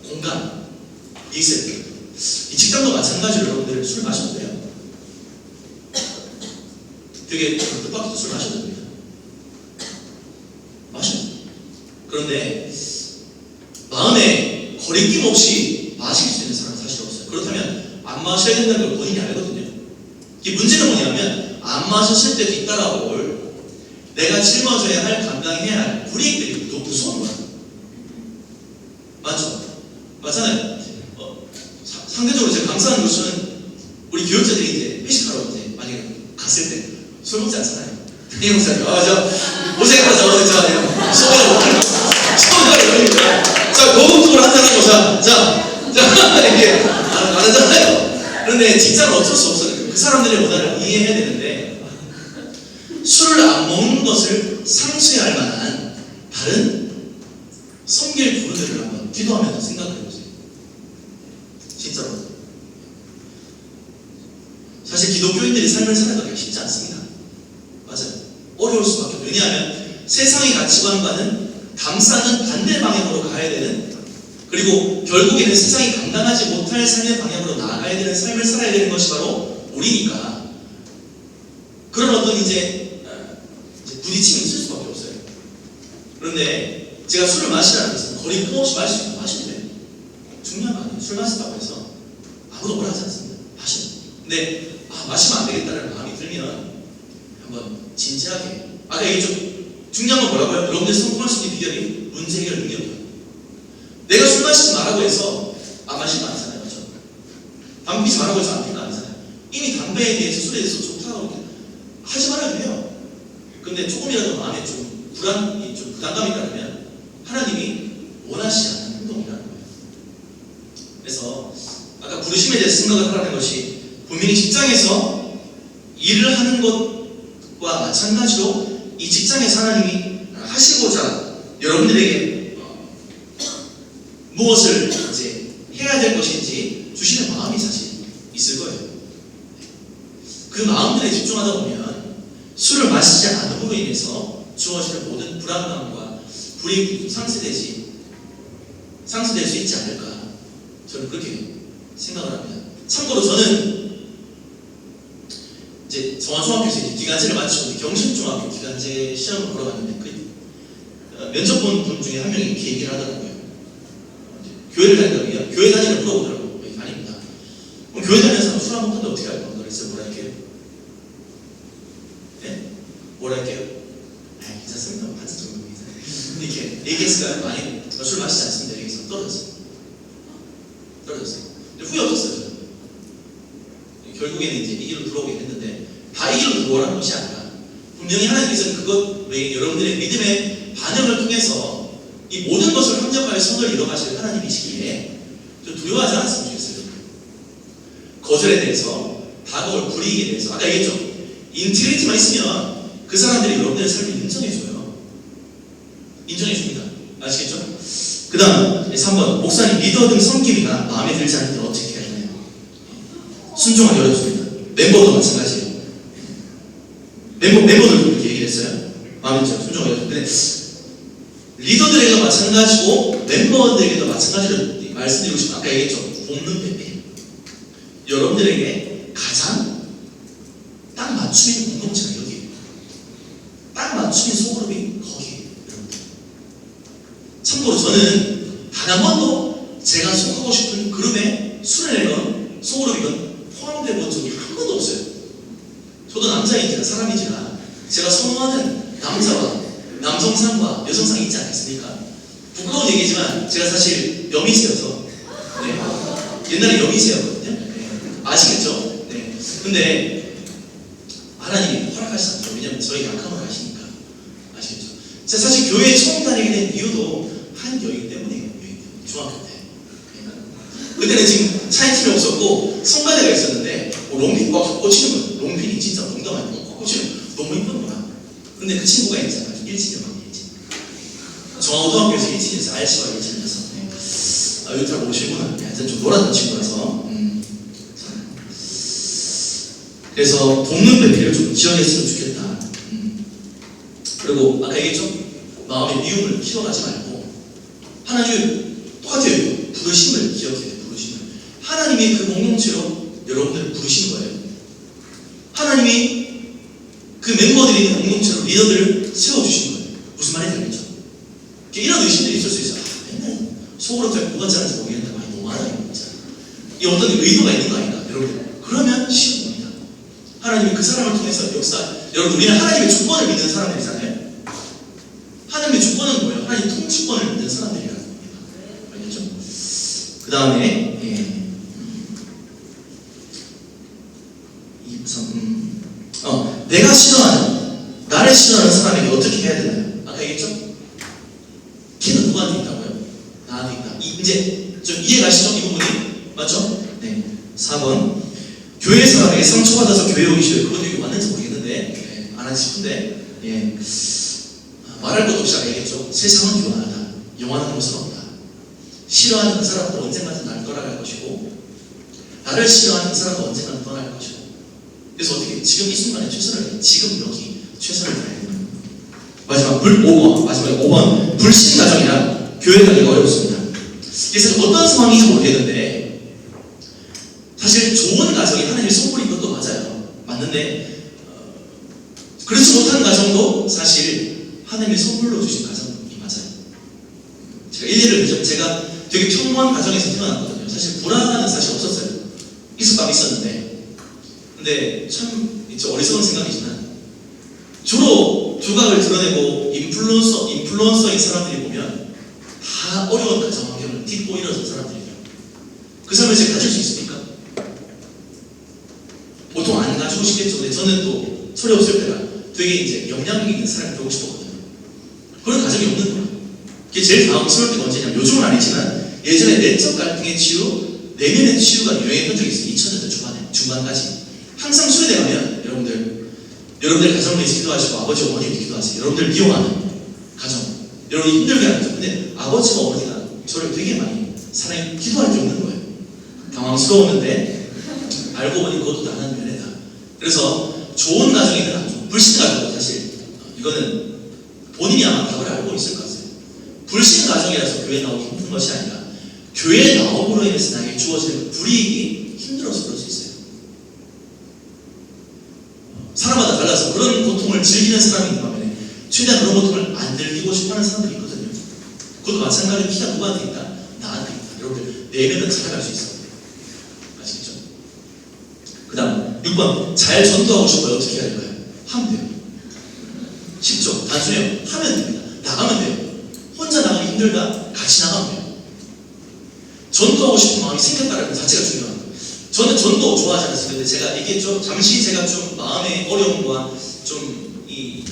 공감, 이게 있어야 돼요. 이 직장도 마찬가지로 여러분들 술 마셔도 돼요. 되게 뜻밖에도 술 마셔도 됩니다. 마셔요. 그런데 마음에 거리낌 없이 마실 수 있는 사람은 사실 없어요. 그렇다면 안 마셔야 된다는 걸 본인이 알거든요. 이게 문제는 뭐냐면 안 마셨을 때 뒤따라올 내가 짊어져야 할, 감당해야 할 불이익들이 너무 무서운 거야. 맞죠? 맞잖아요. 상대적으로 제가 감사한 것은 우리 교육자들이 이제 회식하러 이제 만약에 갔을 때 술 먹지 않잖아요. 이 목사님, 고생하죠. 소개를 못하는 자, 고급적으로 한잔하고 자, 이게 안 하잖아요. 그런데 직장은 어쩔 수 없어요. 그 사람들의 문화를 이해해야 되는데 술을 안 먹는 것을 상쇄할 만한 다른 섬길 부르들을 한번 기도하면서 생각해보세요. 진짜로. 사실 기독교인들이 삶을 살아가기가 쉽지 않습니다. 맞아요. 어려울 수밖에 없어요. 왜냐하면 세상의 가치관과는 감싸는 반대 방향으로 가야 되는, 그리고 결국에는 세상이 감당하지 못할 삶의 방향으로 나아가야 되는 삶을 살아야 되는 것이 바로 우리니까 그런 어떤 이제 부딪힘이 있을 수밖에 없어요. 그런데 제가 술을 마시라는 것은 거리 끊임없이 마실 수 있는 마시면 돼요. 중요한 거 아니에요. 술 마신다고 해서 아무도 뭐라 하지 않습니다. 마시면. 근데 마시면 안 되겠다는 마음이 들면 한번 진지하게 아까 얘기했죠. 중요한 건 뭐라고요? 여러분들 성공할 수 있는 비결이 문제 해결 능력이에요. 내가 술 마시지 말라고 해서 마시면 안 되잖아요. 그렇죠? 담배 피지 말라고 해서 안 피는 거 아니잖아요. 이미 담배에 대해서 술에 대해서 좋다고 하지 말아야 돼요. 근데 조금이라도 마음에 좀 부담감이 있다면 하나님이 원하시지 않는 행동이라는 거예요. 그래서 아까 부르심에 대해서 생각을 하라는 것이 분명히 직장에서 일을 하는 것과 마찬가지로 이 직장에서 하나님이 하시고자 여러분들에게 무엇을 이제 해야 될 것인지 주시는 마음이 사실 있을 거예요. 그 마음들에 집중하다 보면 술을 마시지 않음으로 인해서 주어지는 모든 불안감과 불이익이 상쇄될 수 있지 않을까 저는 그렇게 생각을 합니다. 참고로 저는 이제 정원중학교에서 이제 기간제를 마치고 경신중학교 기간제 시험을 보러 갔는데 그 면접 본 분 중에 한 명이 이렇게 얘기를 하더라고요. 교회를 다닌다고요? 교회 다니는 물어보더라고요. 왜 다닙니다. 그럼 교회 다니는 사람 술 안 먹는데 어떻게 할 건가 그랬어요. 뭐라 할게요? 네? 뭐라 할게요? 괜찮습니다. 반찬 정도 이렇게 얘기했을까요? 아니, 술 마시지 않습니다. 여기서 떨어졌어요. 근데 후회 없었어요. 저는. 결국에는 이제 이 길로 들어오게 했는데 다 이 길로 들어오라는 것이 아니라 분명히 하나님께서는 그것 외에 여러분들의 믿음의 반응을 통해서 이 모든 것을 합력하여 선을 이뤄가실 하나님이시기에 좀 두려워하지 않았으면 좋겠어요. 거절에 대해서 다가올 불이익에 대해서 아까 얘기했죠. 인테리티만 있으면 그 사람들이 여러분들의 삶을 인정해줘요. 인정해줍니다. 아시겠죠? 그 다음 3번 목사님 리더 등 성격이나 마음에 들지 않을 때 어떻게 해야 되나요? 순종하기 어렵습니다. 멤버도 마찬가지예요. 멤버들도 이렇게 얘기를 했어요. 마음에 들죠? 순종하기 어렵습니다. 근데 리더들에게도 마찬가지고 멤버들에게도 마찬가지로 말씀드리고 싶은 아까 얘기했죠. 볶는 페페. 여러분들에게 가장 딱 맞춤인 공동체가 여기에요. 딱 맞춤인 소그룹이 거기에요. 여러분들. 참고로 저는 단 한 번도 제가 속하고 싶은 그룹에 수련회건 소그룹이건 포함되어 본 적이 한 번도 없어요. 저도 남자인지라 사람인지라 제가 선호하는 남자와 남성상과 여성상이 있지 않겠습니까? 부끄러운 얘기지만 제가 사실 여미새여서 옛날에 여미새였거든요. 아시겠죠? 근데 하나님이 허락하시지 않죠. 왜냐면 저희 약함을 아시니까. 아시겠죠? 제가 사실 교회에 처음 다니게 된 이유도 한 여인 때문이에요. 중학교 때. 그때는 지금 차이팀이 없었고 성가대가 있었는데 롱핀 꽉 꽂히는 거예요. 롱핀이 진짜 농담 아니고 꽉 꽂히는 거예요. 너무 이쁘구나. 근데 그 친구가 있잖아요. 1친이었거든요. 1친. 정화고등학교에서 1친이었어요. 알치와 1친이어서. 여기 잘 모르시구나. 하여튼 좀 놀았던 친구라서. 그래서 돕는 배필을 좀 지원했으면 좋겠다. 그리고 아까 얘기했죠? 마음의 미움을 키워가지 말고 하나님 똑같아요. 부르심을 기억해야 돼요. 부르심을. 하나님이 그 공동체로 여러분들을 부르신 거예요. 하나님이 그 멤버들이 있는 공동체로 리더들을 세워주신 거예요. 무슨 말인지 알겠죠? 이런 의심들이 있을 수 있어요. 맨날 속으로 잘 뭐가 짜는지 모르겠는데 많이 너무 많아요. 진짜. 이 어떤 의도가 있는 거 아닌가? 여러분. 그러면 쉬운 겁니다. 하나님이 그 사람을 통해서 역사. 여러분 우리는 하나님의 주권을 믿는 사람들이잖아요. 하나님의 주권은 뭐예요? 하나님 통치권을 믿는 사람들이라는 겁니다. 알겠죠? 그 다음에 내가 싫어하는 나를 싫어하는 사람에게 어떻게 해야 되나요? 아까 얘기했죠? 키는 누구한테 있다고요? 나한테 있다. 이제 좀 이해가시죠? 이 부분이? 맞죠? 4번 교회 사람에게 상처받아서 교회 오기 싫어요. 그건 여기 맞는지 모르겠는데 안 하지 싶은데 말할 것도 없이 알겠죠? 세상은 유한하다. 영원한 것은 없다. 싫어하는 그 사람도 언젠가는 날 떠나갈 것이고 나를 싫어하는 그 사람도 언젠가는 떠날 것이고 그래서 어떻게 지금 이 순간에 최선을 지금 여기 최선을 다해야 됩니다. 마지막 5번 불신 가정이라 교회 다니기가 어렵습니다. 그래서 어떤 상황인지 모르겠는데 사실 좋은 가정이 하나님의 선물인 것도 맞아요. 맞는데 그렇지 못한 가정도 사실 하나님의 선물로 주신 가정입니다. 제가 일례를 들자면 제가 되게 평범한 가정에서 태어났거든요. 사실 불안은 사실 없었어요. 있을 방 있었는데, 근데 참 어리석은 생각이지만 주로 두각을 드러내고 인플루언서인 사람들이 보면 다 어려운 가정 환경을 딛고 일어선 사람들이에요. 그 삶을 제가 가질 수 있습니까? 보통 안 가지고 싶겠죠. 근데 저는 또 소리 없을 때가 되게 이제 영향력 있는 사람이 되고 싶었거든요. 그런 가정이 없는 거예요. 그게 제일 당황스러울 때가 언제냐면, 요즘은 아니지만 예전에 내적 갈등의 치유, 내면의 치유가 유행했던 적이 있어요. 2000년대 중반까지. 항상 수련회 가면 여러분들 가정을 위해서 기도하시고 아버지 어머니 위해서 기도하세요. 여러분들 미워하는 가정, 여러분이 힘들게 하는 거죠. 근데 아버지가 어머니가 저를 되게 많이 사랑해 기도할 게 없는 거예요. 당황스러웠는데 알고 보니 그것도 나는 면회다. 그래서 좋은 가정이든 안 좋은 불신 가정도 사실 이거는 본인이 아마 답을 알고 있을 것 같아요. 불신 가정이라서 교회 나오기 힘든 것이 아니라 교회 나옴으로 인해서 나에게 주어지는 불이익이 힘들어서 그럴 수 있어요. 사람마다 달라서 그런 고통을 즐기는 사람이 있는 반면에 최대한 그런 고통을 안 들리고 싶어하는 사람들이 있거든요. 그것도 마찬가지로 피가 누구한테 있다? 나한테 있다. 여러분들 내면은 살아갈 수 있어요. 아시겠죠? 그 다음 6번 잘 전도하고 싶어요. 어떻게 해야 될까요? 하면 돼요. 쉽죠? 단순해요. 하면 됩니다. 나가면 돼요. 혼자 나가기 힘들다? 같이 나가면 돼요. 전도하고 싶은 마음이 생겼다는 것 자체가 중요한 거예요. 저는 전도 좋아하지 않습니다. 제가 얘기했죠. 잠시 제가 좀 마음의 어려움과 좀 이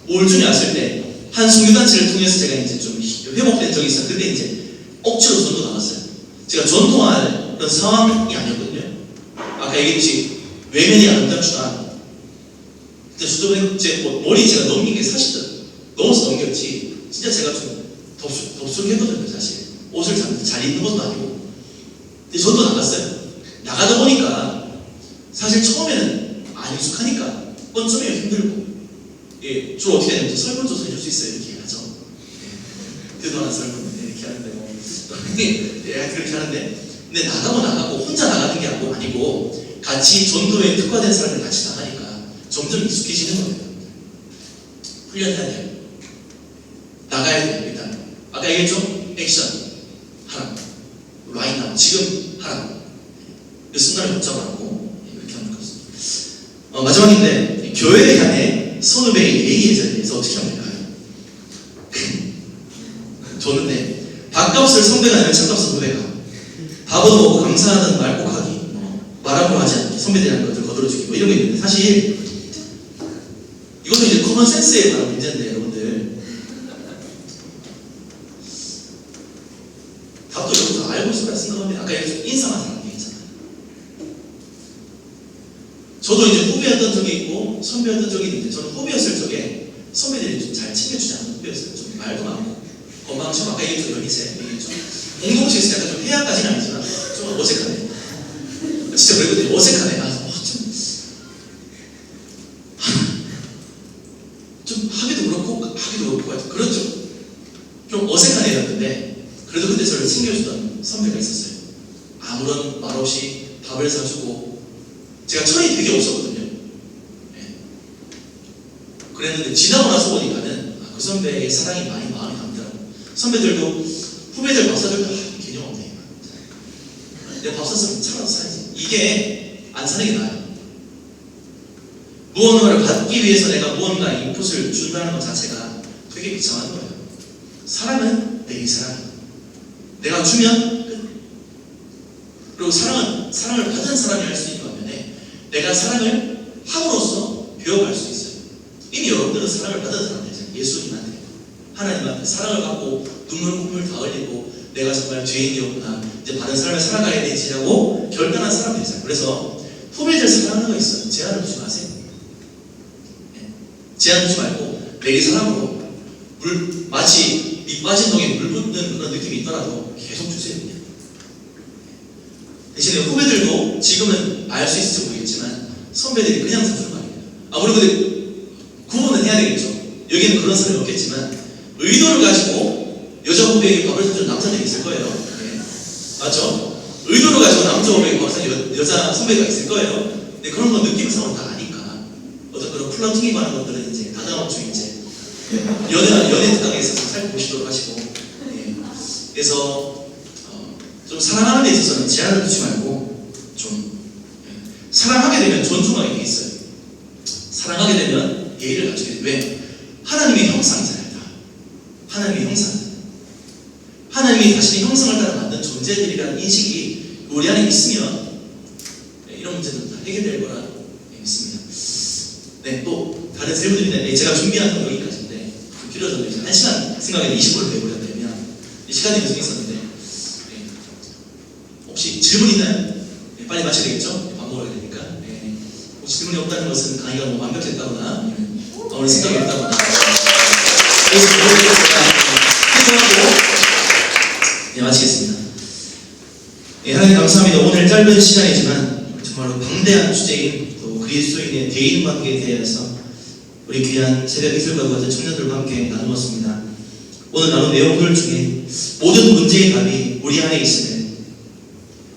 우울증이 왔을 때 한 선교단체를 통해서 제가 이제 좀 회복된 적이 있어요. 근데 이제 억지로 전도 나갔어요. 제가 전도할 그런 상황이 아니었거든요. 아까 얘기했듯이 외면이 아름답지만 진짜 수도에 제 머리 제가 넘긴 게 40도 넘어서 넘겼지. 진짜 제가 좀 덥수룩했거든요. 사실 옷을 잘 입는 것도 아니고. 근데 전도 나갔어요. 나가다 보니까 사실 처음에는 안 익숙하니까 뻔점이 힘들고, 예, 주로 어떻게 하냐면 설문조사 해줄 수 있어요. 이렇게 하죠. 예, 대단한 설문 이렇게 하는데 뭐 예, 그렇게 하는데, 근데 나가고 혼자 나가는 게 아니고 같이 전도에 특화된 사람들 같이 나가니까 점점 익숙해지는 거예요. 훈련해야 돼요. 나가야 돼요. 일단 아까 얘기했죠? 액션 하라. 라인 나와. 지금 하라. 그 순간을 붙잡아놓고 이렇게 하는 것입니다. 마지막인데, 교회에 향해 선후배의 예의 예절에 대해서 어떻게 하면 될까요? 좋은데, 밥값을 선배가 내면 차값을 후배가, 밥은 먹고 감사하는 말 꼭 하기, 말하고 하지 않기, 선배들이라는 것들 거들어주기, 뭐 이런 게 있는데, 사실 이것도 이제 커먼 센스에 관한 문제인데, 여러분들 답도 여러분 다 알고 있을 거라 생각합니다. 아까 인상한 사람 얘기했잖아요. 저도 이제 후배였던 적이 있고 선배였던 적이 있는데, 저는 후배였을 적에 선배들이 좀 잘 챙겨주지 않는 후배였어요. 좀 말도 많고 건방지고, 아까 얘기했죠. 연희세 얘기했죠. 공동체에서 약간 좀 해악까지는 아니지만 좀 어색하네. 진짜 그랬거든요. 어색하네. 좀 하기도 그렇고 그렇죠. 좀 어색한 애였는데, 그래도 그때 저를 챙겨주던 선배가 있었어요. 아무런 말 없이 밥을 사주고, 제가 철이 되게 없었거든요. 네. 그랬는데 지나고 나서 보니까는 그 선배의 사랑이 많이 마음에 담더라고요. 선배들도 후배들 밥 사줄 때 개념 없네. 내가 밥 샀으면 차라도 사야지. 이게 안 사는 게 나아요. 무언가를 받기 위해서 내가 무언가 인풋을 준다는 것 자체가 되게 비참한 거예요. 사랑은 내 사랑이에요. 내가 주면 끝. 그리고 사랑을 받은 사람이 할 수 있는 반면에 내가 사랑을 함으로써 배워갈 수 있어요. 이미 여러분들은 사랑을 받은 사람들이잖아요. 예수님한테, 하나님한테 사랑을 받고 눈물 콧물 다 흘리고 내가 정말 죄인이었구나, 이제 받은 사람을 살아가야 되지라고 결단한 사람들이잖아요. 그래서 후배들 사랑하는 거 있어요. 제한을 두지 마세요. 제한 두지 말고 내리 사랑으로 마치 밑 빠진 독에 물 붓는 그런 느낌이 있더라도 계속 주세요. 대신에 후배들도 지금은 알 수 있을지 모르겠지만 선배들이 그냥 사주는 거 아니에요. 아무래도 구분은 해야 되겠죠. 여기는 그런 사람이 없겠지만 의도를 가지고 여자 후배에게 밥을 사주는 남자들이 있을 거예요. 네. 맞죠? 의도를 가지고 남자 후배에게 밥을 사주는 여자 선배가 있을 거예요. 근데 그런 건 느낌상으로 다 아니까 어떤 그런 플러팅이 많은 것들은 이제 다가오죠. 이제 연애 특강에 있어서 살펴보시도록 하시고, 예. 그래서 좀 사랑하는 데 있어서는 제한을 두지 말고 좀 사랑하게 되면 존중하게 돼 있어요. 사랑하게 되면 예의를 갖추게 돼. 왜? 하나님의 형상이잖아요. 다. 하나님의 형상. 하나님이 자신의 형상을 따라 만든 존재들이라는 인식이 우리 안에 있으면 이런 문제들은 다 해결될 거라 믿습니다. 네, 또 다른 질문들인데 제가 준비한 건 여기까지인데 좀 길어져도 이제 1시간 생각에 20분을 내버렸다면 시간이 계속 있었는데 혹시 질문 있나요? 네, 빨리 마쳐야 되겠죠? 밥 먹어야 되니까. 네. 혹시 질문이 없다는 것은 강의가 너무 완벽했다거나 아니면 오늘 생각이 없다거나 그래서 제가 해석하고 마치겠습니다. 네, 하나님 감사합니다. 오늘 짧은 시간이지만 정말로 방대한 주제인 또 그리스도인의 대인관계에 대해서 우리 귀한 새벽 이슬과 같은 청년들과 함께 나누었습니다. 오늘 나눈 내용들 중에 모든 문제의 답이 우리 안에 있음을,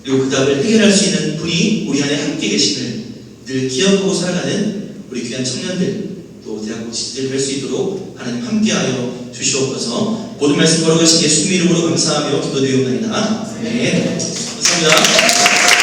그리고 그 답을 해결할 수 있는 분이 우리 안에 함께 계심을 늘 기억하고 살아가는 우리 귀한 청년들, 또 대학교 지지들 될 수 있도록 하나님 함께하여 주시옵소서. 모든 말씀 걸어가신 예수님 이름으로 감사하며 기도드리옵나이다. 네, 감사합니다.